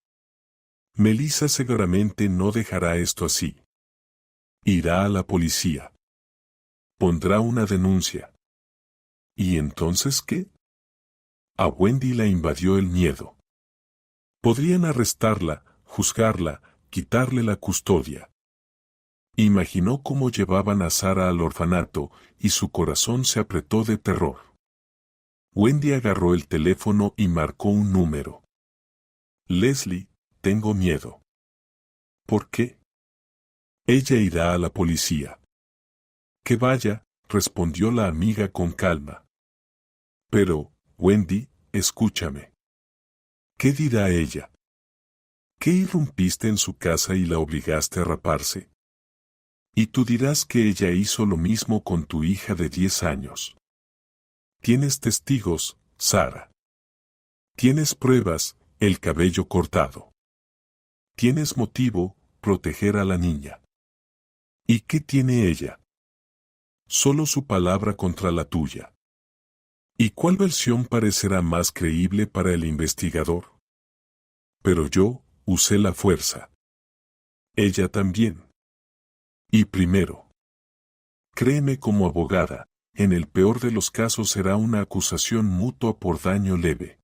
Melissa seguramente no dejará esto así. Irá a la policía. Pondrá una denuncia. ¿Y entonces qué? A Wendy la invadió el miedo. Podrían arrestarla, juzgarla, quitarle la custodia. Imaginó cómo llevaban a Sara al orfanato, y su corazón se apretó de terror. Wendy agarró el teléfono y marcó un número. Leslie, tengo miedo. ¿Por qué? Ella irá a la policía. Que vaya, respondió la amiga con calma. Pero, Wendy, escúchame. ¿Qué dirá ella? ¿Qué irrumpiste en su casa y la obligaste a raparse? Y tú dirás que ella hizo lo mismo con tu hija de 10 años. Tienes testigos, Sara. Tienes pruebas, el cabello cortado. Tienes motivo, proteger a la niña. ¿Y qué tiene ella? Solo su palabra contra la tuya. ¿Y cuál versión parecerá más creíble para el investigador? Pero yo, usé la fuerza. Ella también. Y primero. Créeme como abogada, en el peor de los casos será una acusación mutua por daño leve.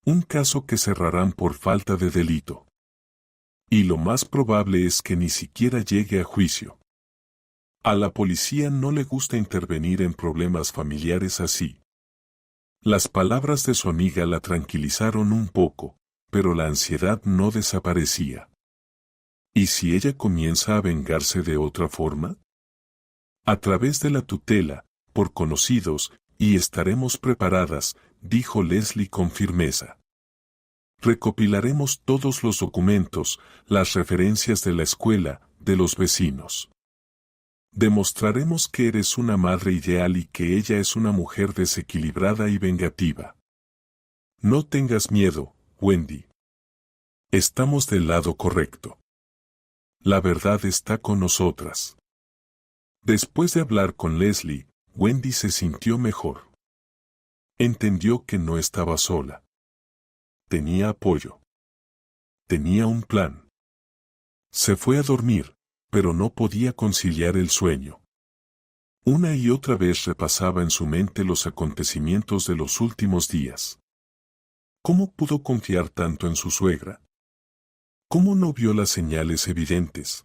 Un caso que cerrarán por falta de delito. Y lo más probable es que ni siquiera llegue a juicio. A la policía no le gusta intervenir en problemas familiares así. Las palabras de su amiga la tranquilizaron un poco, pero la ansiedad no desaparecía. ¿Y si ella comienza a vengarse de otra forma? A través de la tutela, por conocidos, y estaremos preparadas, dijo Leslie con firmeza. Recopilaremos todos los documentos, las referencias de la escuela, de los vecinos. Demostraremos que eres una madre ideal y que ella es una mujer desequilibrada y vengativa. No tengas miedo, Wendy. Estamos del lado correcto. La verdad está con nosotras. Después de hablar con Leslie, Wendy se sintió mejor. Entendió que no estaba sola. Tenía apoyo. Tenía un plan. Se fue a dormir, pero no podía conciliar el sueño. Una y otra vez repasaba en su mente los acontecimientos de los últimos días. ¿Cómo pudo confiar tanto en su suegra? ¿Cómo no vio las señales evidentes?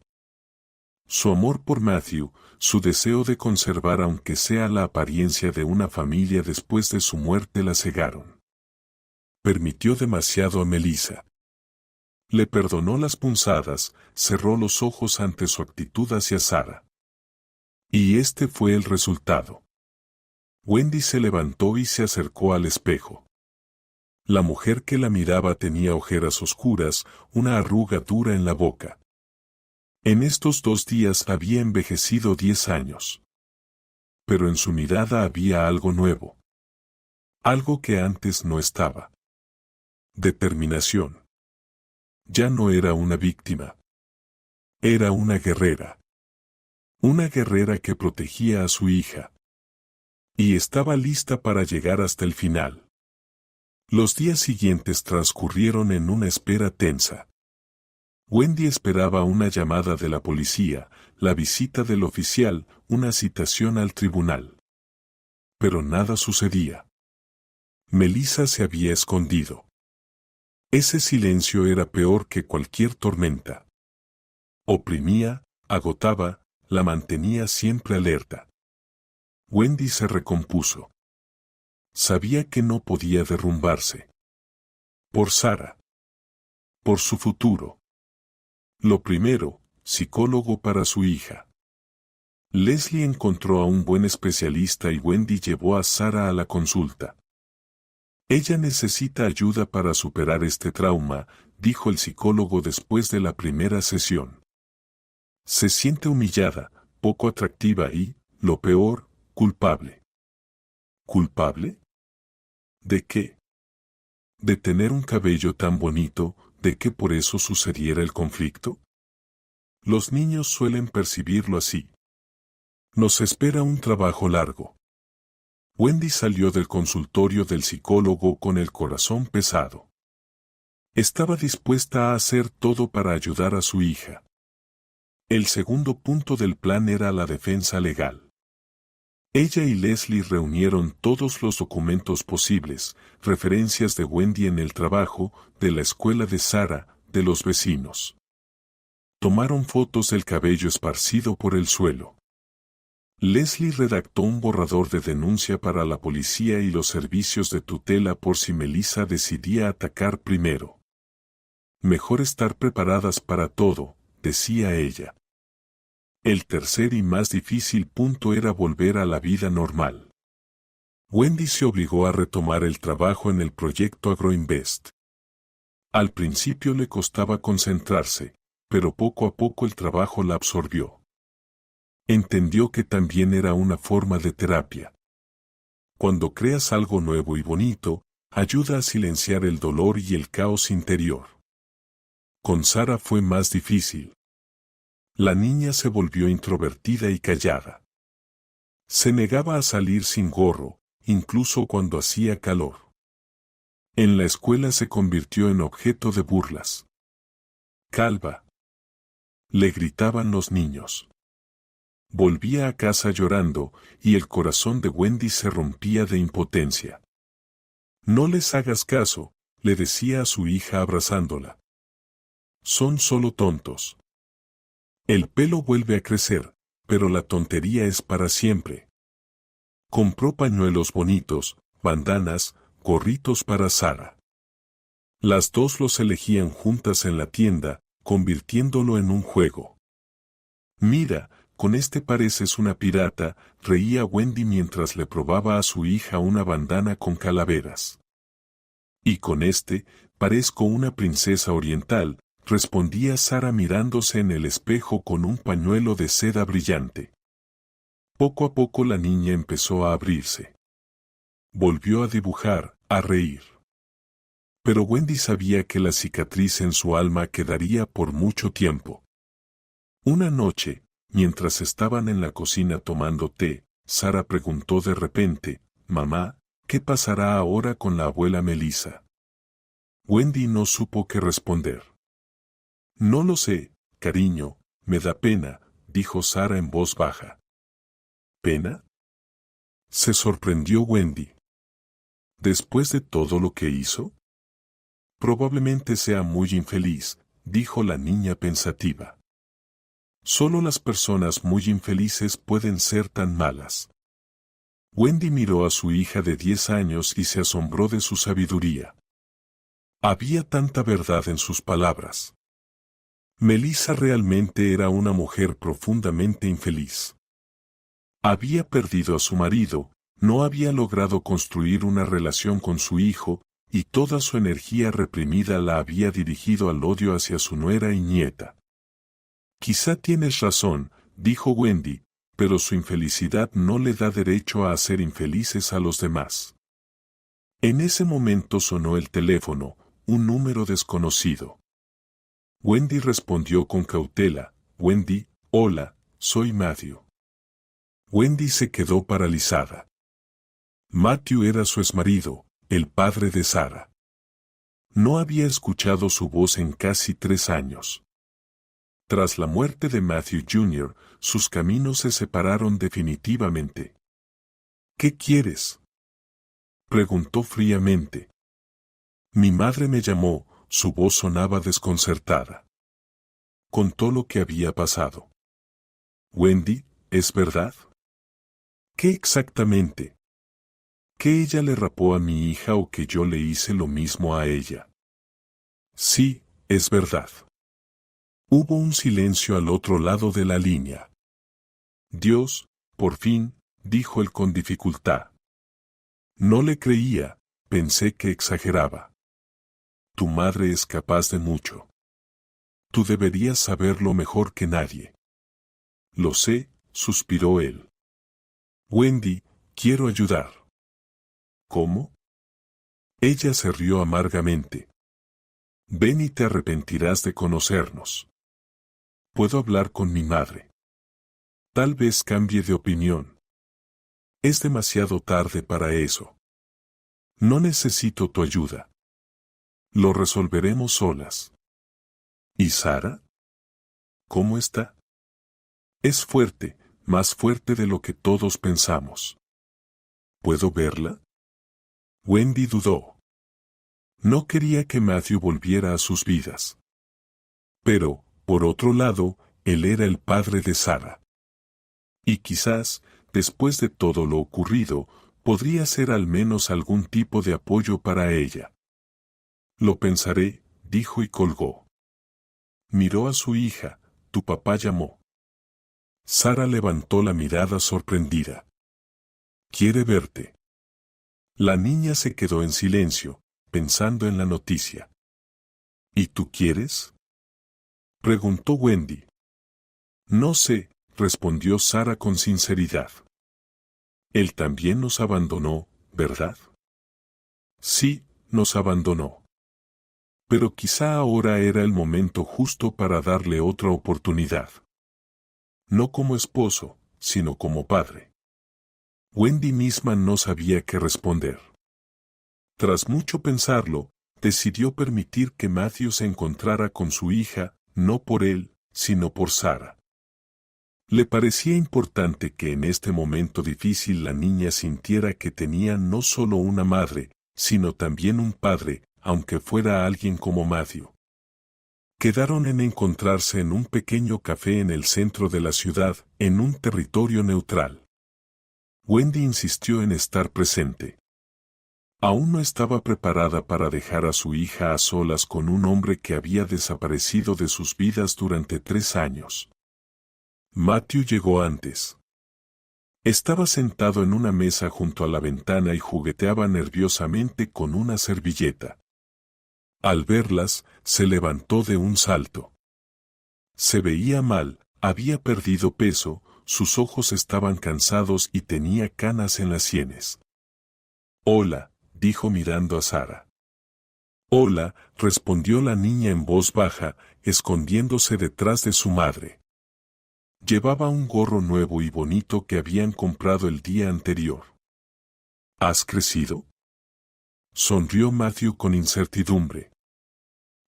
Su amor por Matthew, su deseo de conservar aunque sea la apariencia de una familia después de su muerte la cegaron. Permitió demasiado a Melissa. Le perdonó las punzadas, cerró los ojos ante su actitud hacia Sara. Y este fue el resultado. Wendy se levantó y se acercó al espejo. La mujer que la miraba tenía ojeras oscuras, una arruga dura en la boca. En estos 2 días había envejecido 10 años. Pero en su mirada había algo nuevo. Algo que antes no estaba. Determinación. Ya no era una víctima. Era una guerrera. Una guerrera que protegía a su hija. Y estaba lista para llegar hasta el final. Los días siguientes transcurrieron en una espera tensa. Wendy esperaba una llamada de la policía, la visita del oficial, una citación al tribunal. Pero nada sucedía. Melissa se había escondido. Ese silencio era peor que cualquier tormenta. Oprimía, agotaba, la mantenía siempre alerta. Wendy se recompuso. Sabía que no podía derrumbarse. Por Sara. Por su futuro. Lo primero, psicólogo para su hija. Leslie encontró a un buen especialista y Wendy llevó a Sara a la consulta. Ella necesita ayuda para superar este trauma, dijo el psicólogo después de la primera sesión. Se siente humillada, poco atractiva y, lo peor, culpable. ¿Culpable? ¿De qué? ¿De tener un cabello tan bonito, de que por eso sucediera el conflicto? Los niños suelen percibirlo así. Nos espera un trabajo largo. Wendy salió del consultorio del psicólogo con el corazón pesado. Estaba dispuesta a hacer todo para ayudar a su hija. El segundo punto del plan era la defensa legal. Ella y Leslie reunieron todos los documentos posibles, referencias de Wendy en el trabajo, de la escuela de Sara, de los vecinos. Tomaron fotos del cabello esparcido por el suelo. Leslie redactó un borrador de denuncia para la policía y los servicios de tutela por si Melissa decidía atacar primero. Mejor estar preparadas para todo, decía ella. El tercer y más difícil punto era volver a la vida normal. Wendy se obligó a retomar el trabajo en el proyecto Agroinvest. Al principio le costaba concentrarse, pero poco a poco el trabajo la absorbió. Entendió que también era una forma de terapia. Cuando creas algo nuevo y bonito, ayuda a silenciar el dolor y el caos interior. Con Sara fue más difícil. La niña se volvió introvertida y callada. Se negaba a salir sin gorro, incluso cuando hacía calor. En la escuela se convirtió en objeto de burlas. Calva. Le gritaban los niños. Volvía a casa llorando, y el corazón de Wendy se rompía de impotencia. No les hagas caso, le decía a su hija abrazándola. Son solo tontos. El pelo vuelve a crecer, pero la tontería es para siempre. Compró pañuelos bonitos, bandanas, gorritos para Sara. Las dos los elegían juntas en la tienda, convirtiéndolo en un juego. Mira, con este pareces una pirata, reía Wendy mientras le probaba a su hija una bandana con calaveras. Y con este, parezco una princesa oriental, respondía Sara mirándose en el espejo con un pañuelo de seda brillante. Poco a poco la niña empezó a abrirse. Volvió a dibujar, a reír. Pero Wendy sabía que la cicatriz en su alma quedaría por mucho tiempo. Una noche, mientras estaban en la cocina tomando té, Sara preguntó de repente, «Mamá, ¿qué pasará ahora con la abuela Melissa?» Wendy no supo qué responder. «No lo sé, cariño, me da pena», dijo Sara en voz baja. ¿Pena? Se sorprendió Wendy. ¿Después de todo lo que hizo? Probablemente sea muy infeliz, dijo la niña pensativa. Solo las personas muy infelices pueden ser tan malas. Wendy miró a su hija de 10 años y se asombró de su sabiduría. Había tanta verdad en sus palabras. Melissa realmente era una mujer profundamente infeliz. Había perdido a su marido, no había logrado construir una relación con su hijo, y toda su energía reprimida la había dirigido al odio hacia su nuera y nieta. Quizá tienes razón, dijo Wendy, pero su infelicidad no le da derecho a hacer infelices a los demás. En ese momento sonó el teléfono, un número desconocido. Wendy respondió con cautela, «Wendy, hola, soy Matthew». Wendy se quedó paralizada. Matthew era su exmarido, el padre de Sara. No había escuchado su voz en casi 3 años. Tras la muerte de Matthew Jr., sus caminos se separaron definitivamente. «¿Qué quieres?», preguntó fríamente. «Mi madre me llamó», su voz sonaba desconcertada. Contó lo que había pasado. «Wendy, ¿es verdad?». «¿Qué exactamente?». «¿Que ella le rapó a mi hija o que yo le hice lo mismo a ella?». «Sí, es verdad». Hubo un silencio al otro lado de la línea. «Dios, por fin», dijo él con dificultad. «No le creía, pensé que exageraba. Tu madre es capaz de mucho. Tú deberías saberlo mejor que nadie». «Lo sé», suspiró él. «Wendy, quiero ayudar». «¿Cómo?». Ella se rió amargamente. «Ven y te arrepentirás de conocernos. Puedo hablar con mi madre. Tal vez cambie de opinión. Es demasiado tarde para eso. No necesito tu ayuda. Lo resolveremos solas». «¿Y Sara? ¿Cómo está?». «Es fuerte, más fuerte de lo que todos pensamos». «¿Puedo verla?». Wendy dudó. No quería que Matthew volviera a sus vidas. Pero, por otro lado, él era el padre de Sara. Y quizás, después de todo lo ocurrido, podría ser al menos algún tipo de apoyo para ella. «Lo pensaré», dijo y colgó. Miró a su hija, tu papá llamó. Sara levantó la mirada sorprendida. Quiere verte. La niña se quedó en silencio, pensando en la noticia. ¿Y tú quieres? Preguntó Wendy. No sé, respondió Sara con sinceridad. Él también nos abandonó, ¿verdad? Sí, nos abandonó. Pero quizá ahora era el momento justo para darle otra oportunidad. No como esposo, sino como padre. Wendy misma no sabía qué responder. Tras mucho pensarlo, decidió permitir que Matthew se encontrara con su hija, no por él, sino por Sara. Le parecía importante que en este momento difícil la niña sintiera que tenía no solo una madre, sino también un padre, aunque fuera alguien como Matthew. Quedaron en encontrarse en un pequeño café en el centro de la ciudad, en un territorio neutral. Wendy insistió en estar presente. Aún no estaba preparada para dejar a su hija a solas con un hombre que había desaparecido de sus vidas durante 3 años. Matthew llegó antes. Estaba sentado en una mesa junto a la ventana y jugueteaba nerviosamente con una servilleta. Al verlas, se levantó de un salto. Se veía mal, había perdido peso, sus ojos estaban cansados y tenía canas en las sienes. Hola, dijo mirando a Sara. Hola, respondió la niña en voz baja, escondiéndose detrás de su madre. Llevaba un gorro nuevo y bonito que habían comprado el día anterior. ¿Has crecido? Sonrió Matthew con incertidumbre.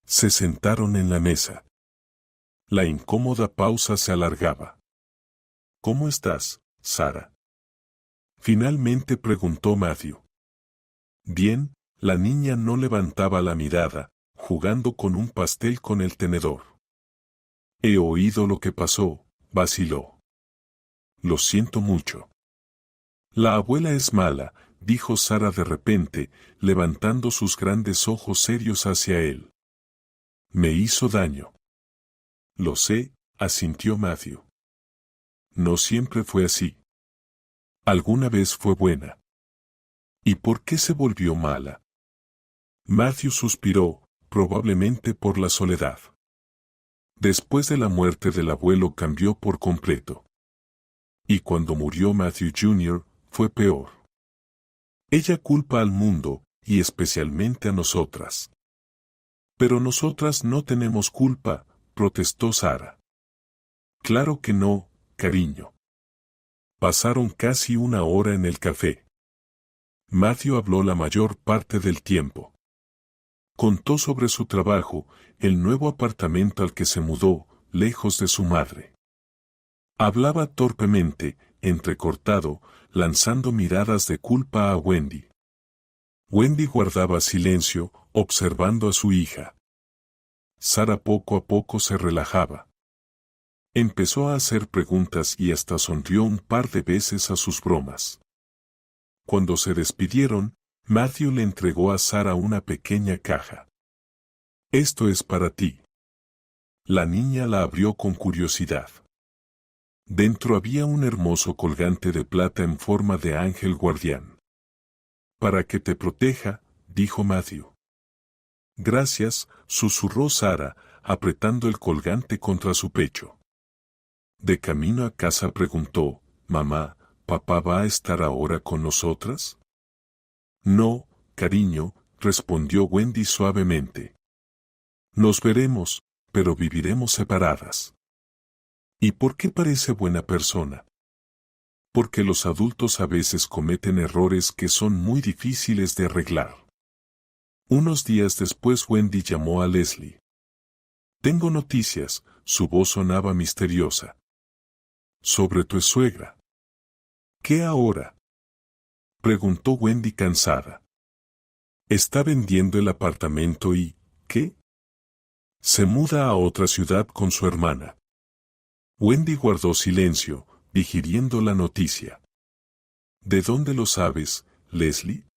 Se sentaron en la mesa. La incómoda pausa se alargaba. ¿Cómo estás, Sara? Finalmente preguntó Matthew. Bien, la niña no levantaba la mirada, jugando con un pastel con el tenedor. He oído lo que pasó, vaciló. Lo siento mucho. La abuela es mala, dijo Sara de repente, levantando sus grandes ojos serios hacia él. Me hizo daño. Lo sé, asintió Matthew. No siempre fue así. Alguna vez fue buena. ¿Y por qué se volvió mala? Matthew suspiró, probablemente por la soledad. Después de la muerte del abuelo cambió por completo. Y cuando murió Matthew Jr., fue peor. Ella culpa al mundo, y especialmente a nosotras. Pero nosotras no tenemos culpa, protestó Sara. Claro que no, cariño. Pasaron casi 1 hora en el café. Matthew habló la mayor parte del tiempo. Contó sobre su trabajo, el nuevo apartamento al que se mudó, lejos de su madre. Hablaba torpemente, entrecortado, lanzando miradas de culpa a Wendy. Wendy guardaba silencio, observando a su hija. Sara poco a poco se relajaba. Empezó a hacer preguntas y hasta sonrió un par de veces a sus bromas. Cuando se despidieron, Matthew le entregó a Sara una pequeña caja. Esto es para ti. La niña la abrió con curiosidad. Dentro había un hermoso colgante de plata en forma de ángel guardián. Para que te proteja, dijo Matthew. Gracias, susurró Sara, apretando el colgante contra su pecho. De camino a casa preguntó, mamá, ¿papá va a estar ahora con nosotras? No, cariño, respondió Wendy suavemente. Nos veremos, pero viviremos separadas. ¿Y por qué parece buena persona? Porque los adultos a veces cometen errores que son muy difíciles de arreglar. Unos días después Wendy llamó a Leslie. Tengo noticias, su voz sonaba misteriosa. Sobre tu suegra. ¿Qué ahora? Preguntó Wendy cansada. Está vendiendo el apartamento y, ¿qué? Se muda a otra ciudad con su hermana. Wendy guardó silencio, digiriendo la noticia. ¿De dónde lo sabes, Leslie?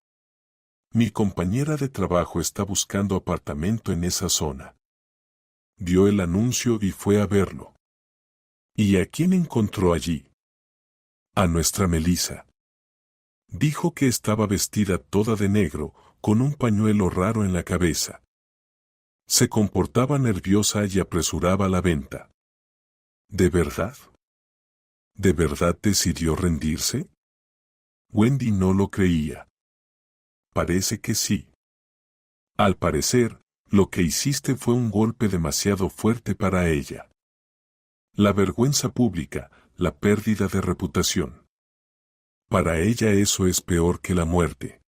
Mi compañera de trabajo está buscando apartamento en esa zona. Vio el anuncio y fue a verlo. ¿Y a quién encontró allí? A nuestra Melissa. Dijo que estaba vestida toda de negro, con un pañuelo raro en la cabeza. Se comportaba nerviosa y apresuraba la venta. ¿De verdad? ¿De verdad decidió rendirse? Wendy no lo creía. Parece que sí. Al parecer, lo que hiciste fue un golpe demasiado fuerte para ella. La vergüenza pública, la pérdida de reputación. Para ella eso es peor que la muerte.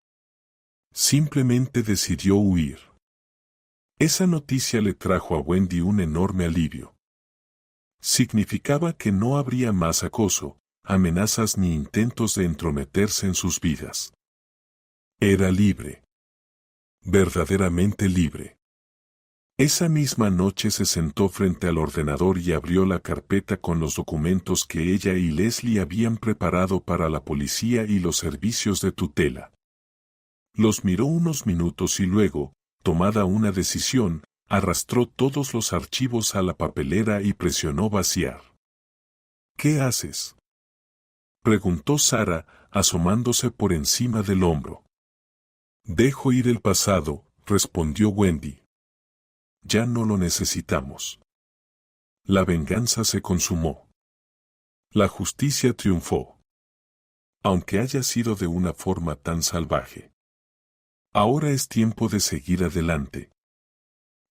Simplemente decidió huir. Esa noticia le trajo a Wendy un enorme alivio. Significaba que no habría más acoso, amenazas ni intentos de entrometerse en sus vidas. Era libre. Verdaderamente libre. Esa misma noche se sentó frente al ordenador y abrió la carpeta con los documentos que ella y Leslie habían preparado para la policía y los servicios de tutela. Los miró unos minutos y luego, tomada una decisión, arrastró todos los archivos a la papelera y presionó vaciar. ¿Qué haces?, preguntó Sara, asomándose por encima del hombro. Dejo ir el pasado, respondió Wendy. Ya no lo necesitamos. La venganza se consumó. La justicia triunfó. Aunque haya sido de una forma tan salvaje. Ahora es tiempo de seguir adelante.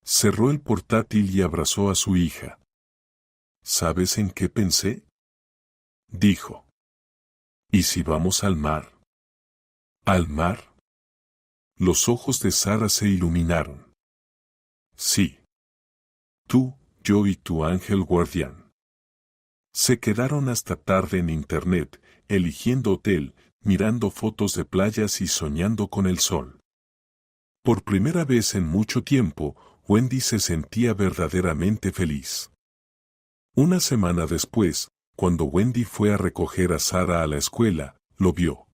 Cerró el portátil y abrazó a su hija. ¿Sabes en qué pensé?, dijo. ¿Y si vamos al mar? ¿Al mar? Los ojos de Sara se iluminaron. Sí. Tú, yo y tu ángel guardián. Se quedaron hasta tarde en internet, eligiendo hotel, mirando fotos de playas y soñando con el sol. Por primera vez en mucho tiempo, Wendy se sentía verdaderamente feliz. Una semana después, cuando Wendy fue a recoger a Sara a la escuela, lo vio.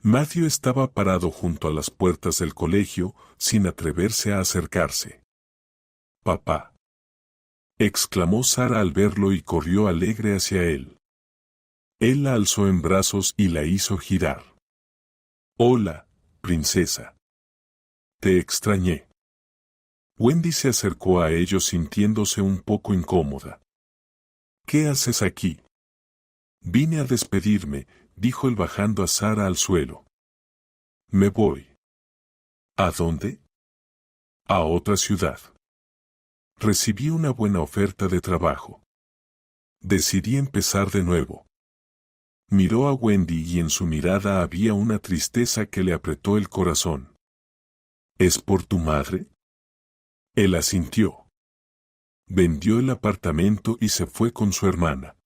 Matthew estaba parado junto a las puertas del colegio, sin atreverse a acercarse. «Papá», exclamó Sara al verlo y corrió alegre hacia él. Él la alzó en brazos y la hizo girar. «Hola, princesa. Te extrañé». Wendy se acercó a ellos sintiéndose un poco incómoda. «¿Qué haces aquí?» «Vine a despedirme», dijo él bajando a Sara al suelo. «Me voy». «¿A dónde?» «A otra ciudad. Recibí una buena oferta de trabajo. Decidí empezar de nuevo». Miró a Wendy y en su mirada había una tristeza que le apretó el corazón. «¿Es por tu madre?» Él asintió. Vendió el apartamento y se fue con su hermana.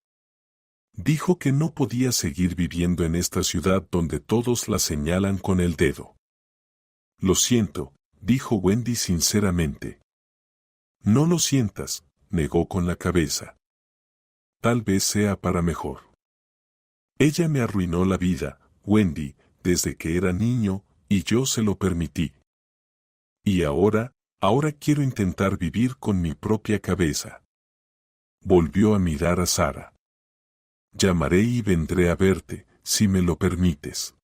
Dijo que no podía seguir viviendo en esta ciudad donde todos la señalan con el dedo. «Lo siento», dijo Wendy sinceramente. «No lo sientas», negó con la cabeza. «Tal vez sea para mejor. Ella me arruinó la vida, Wendy, desde que era niño, y yo se lo permití. Y ahora quiero intentar vivir con mi propia cabeza». Volvió a mirar a Sara. «Llamaré y vendré a verte, si me lo permites».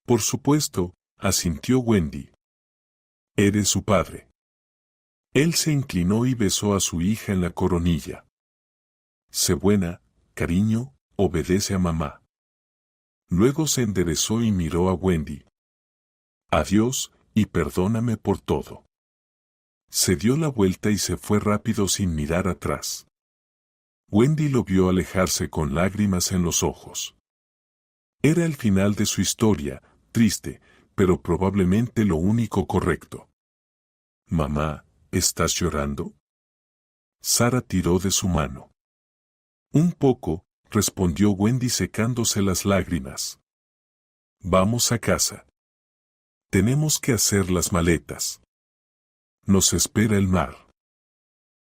«Por supuesto», asintió Wendy. «Eres su padre». Él se inclinó y besó a su hija en la coronilla. «Sé buena, cariño, obedece a mamá». Luego se enderezó y miró a Wendy. «Adiós, y perdóname por todo». Se dio la vuelta y se fue rápido sin mirar atrás. Wendy lo vio alejarse con lágrimas en los ojos. Era el final de su historia, triste, pero probablemente lo único correcto. «Mamá, ¿estás llorando?». Sara tiró de su mano. «Un poco», respondió Wendy secándose las lágrimas. «Vamos a casa. Tenemos que hacer las maletas. Nos espera el mar».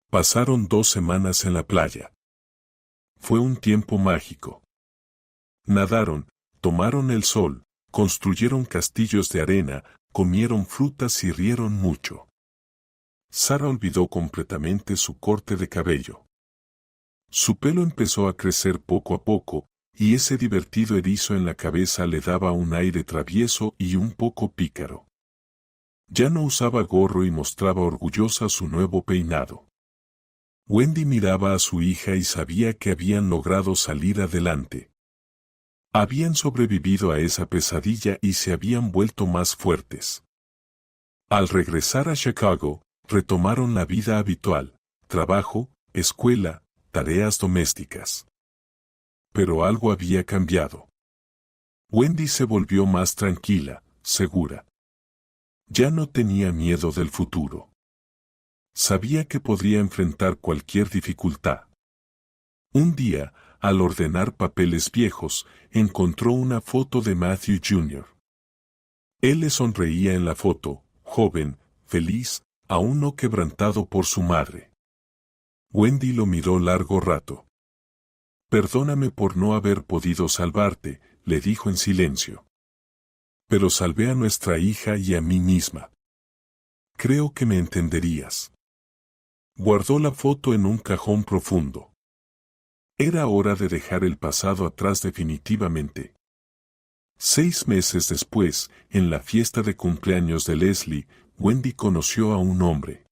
Pasaron 2 semanas en la playa. Fue un tiempo mágico. Nadaron, tomaron el sol, construyeron castillos de arena, comieron frutas y rieron mucho. Sara olvidó completamente su corte de cabello. Su pelo empezó a crecer poco a poco, y ese divertido erizo en la cabeza le daba un aire travieso y un poco pícaro. Ya no usaba gorro y mostraba orgullosa su nuevo peinado. Wendy miraba a su hija y sabía que habían logrado salir adelante. Habían sobrevivido a esa pesadilla y se habían vuelto más fuertes. Al regresar a Chicago, retomaron la vida habitual, trabajo, escuela, tareas domésticas. Pero algo había cambiado. Wendy se volvió más tranquila, segura. Ya no tenía miedo del futuro. Sabía que podría enfrentar cualquier dificultad. Un día, al ordenar papeles viejos, encontró una foto de Matthew Jr. Él le sonreía en la foto, joven, feliz, aún no quebrantado por su madre. Wendy lo miró largo rato. «Perdóname por no haber podido salvarte», le dijo en silencio. «Pero salvé a nuestra hija y a mí misma. Creo que me entenderías». Guardó la foto en un cajón profundo. Era hora de dejar el pasado atrás definitivamente. 6 meses después, en la fiesta de cumpleaños de Leslie, Wendy conoció a un hombre.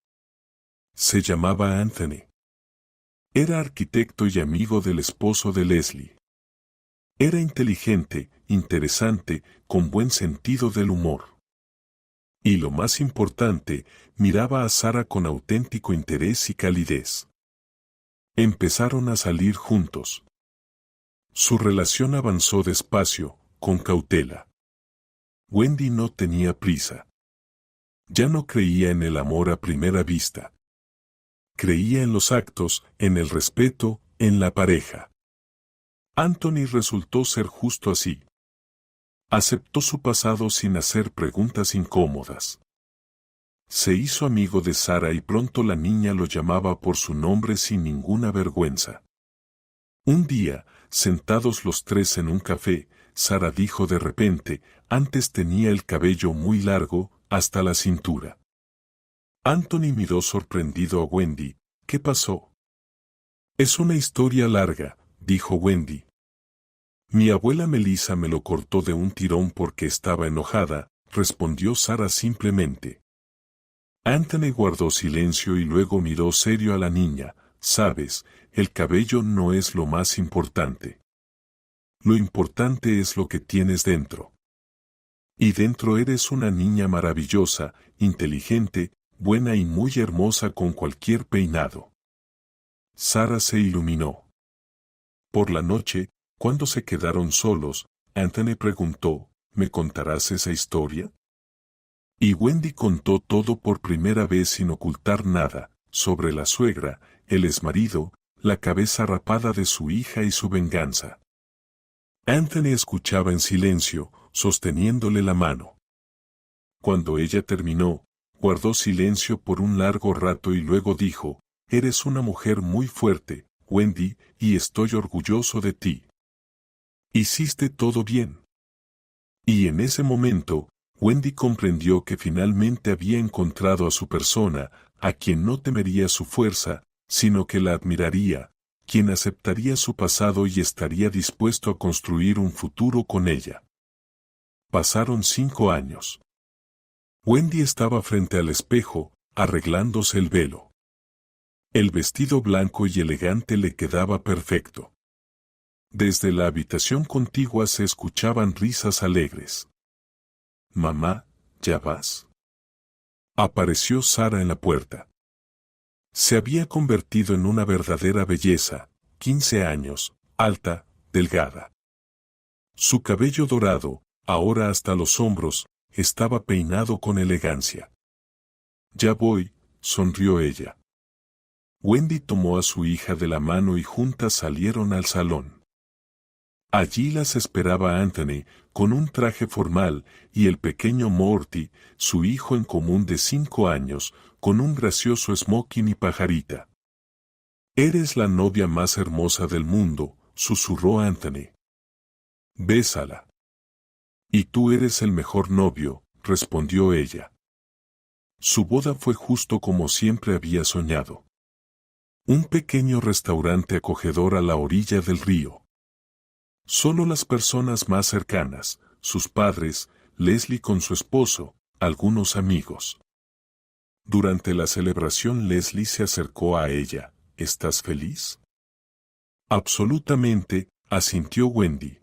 Se llamaba Anthony. Era arquitecto y amigo del esposo de Leslie. Era inteligente, interesante, con buen sentido del humor. Y lo más importante, miraba a Sara con auténtico interés y calidez. Empezaron a salir juntos. Su relación avanzó despacio, con cautela. Wendy no tenía prisa. Ya no creía en el amor a primera vista. Creía en los actos, en el respeto, en la pareja. Anthony resultó ser justo así. Aceptó su pasado sin hacer preguntas incómodas. Se hizo amigo de Sara y pronto la niña lo llamaba por su nombre sin ninguna vergüenza. Un día, sentados los tres en un café, Sara dijo de repente, antes tenía el cabello muy largo, hasta la cintura. Anthony miró sorprendido a Wendy. ¿Qué pasó? Es una historia larga, dijo Wendy. Mi abuela Melissa me lo cortó de un tirón porque estaba enojada, respondió Sara simplemente. Anthony guardó silencio y luego miró serio a la niña. Sabes, el cabello no es lo más importante. Lo importante es lo que tienes dentro. Y dentro eres una niña maravillosa, inteligente, buena y muy hermosa con cualquier peinado. Sara se iluminó. Por la noche, cuando se quedaron solos, Anthony preguntó, ¿me contarás esa historia? Y Wendy contó todo por primera vez sin ocultar nada, sobre la suegra, el exmarido, la cabeza rapada de su hija y su venganza. Anthony escuchaba en silencio, sosteniéndole la mano. Cuando ella terminó, guardó silencio por un largo rato y luego dijo, «Eres una mujer muy fuerte, Wendy, y estoy orgulloso de ti. Hiciste todo bien». Y en ese momento, Wendy comprendió que finalmente había encontrado a su persona, a quien no temería su fuerza, sino que la admiraría, quien aceptaría su pasado y estaría dispuesto a construir un futuro con ella. Pasaron 5 años. Wendy estaba frente al espejo, arreglándose el velo. El vestido blanco y elegante le quedaba perfecto. Desde la habitación contigua se escuchaban risas alegres. «Mamá, ¿ya vas?». Apareció Sara en la puerta. Se había convertido en una verdadera belleza, 15 años, alta, delgada. Su cabello dorado, ahora hasta los hombros, estaba peinado con elegancia. «Ya voy», sonrió ella. Wendy tomó a su hija de la mano y juntas salieron al salón. Allí las esperaba Anthony, con un traje formal, y el pequeño Morty, su hijo en común de 5 años, con un gracioso smoking y pajarita. «Eres la novia más hermosa del mundo», susurró Anthony. «Bésala». Y tú eres el mejor novio, respondió ella. Su boda fue justo como siempre había soñado. Un pequeño restaurante acogedor a la orilla del río. Solo las personas más cercanas, sus padres, Leslie con su esposo, algunos amigos. Durante la celebración Leslie se acercó a ella. ¿Estás feliz? Absolutamente, asintió Wendy.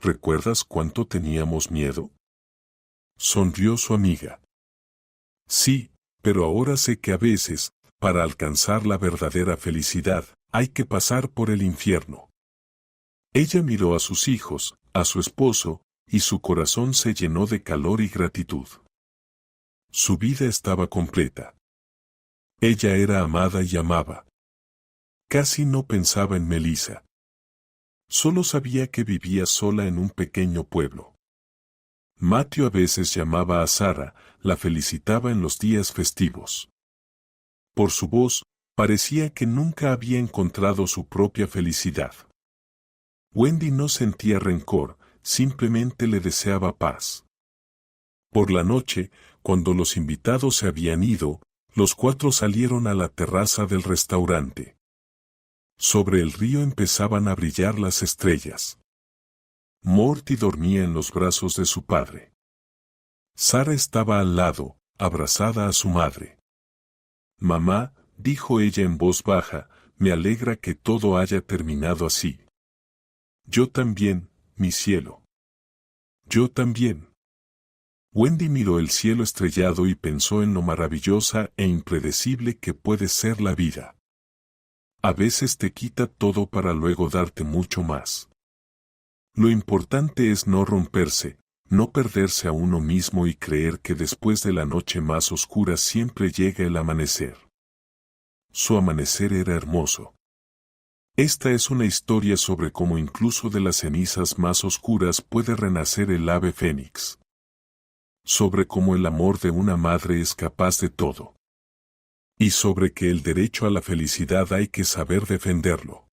¿Recuerdas cuánto teníamos miedo? Sonrió su amiga. Sí, pero ahora sé que a veces, para alcanzar la verdadera felicidad, hay que pasar por el infierno. Ella miró a sus hijos, a su esposo, y su corazón se llenó de calor y gratitud. Su vida estaba completa. Ella era amada y amaba. Casi no pensaba en Melissa. Solo sabía que vivía sola en un pequeño pueblo. Matthew a veces llamaba a Sarah, la felicitaba en los días festivos. Por su voz, parecía que nunca había encontrado su propia felicidad. Wendy no sentía rencor, simplemente le deseaba paz. Por la noche, cuando los invitados se habían ido, los cuatro salieron a la terraza del restaurante. Sobre el río empezaban a brillar las estrellas. Morty dormía en los brazos de su padre. Sarah estaba al lado, abrazada a su madre. Mamá, dijo ella en voz baja, me alegra que todo haya terminado así. Yo también, mi cielo. Yo también. Wendy miró el cielo estrellado y pensó en lo maravillosa e impredecible que puede ser la vida. A veces te quita todo para luego darte mucho más. Lo importante es no romperse, no perderse a uno mismo y creer que después de la noche más oscura siempre llega el amanecer. Su amanecer era hermoso. Esta es una historia sobre cómo incluso de las cenizas más oscuras puede renacer el ave fénix. Sobre cómo el amor de una madre es capaz de todo. Y sobre que el derecho a la felicidad hay que saber defenderlo.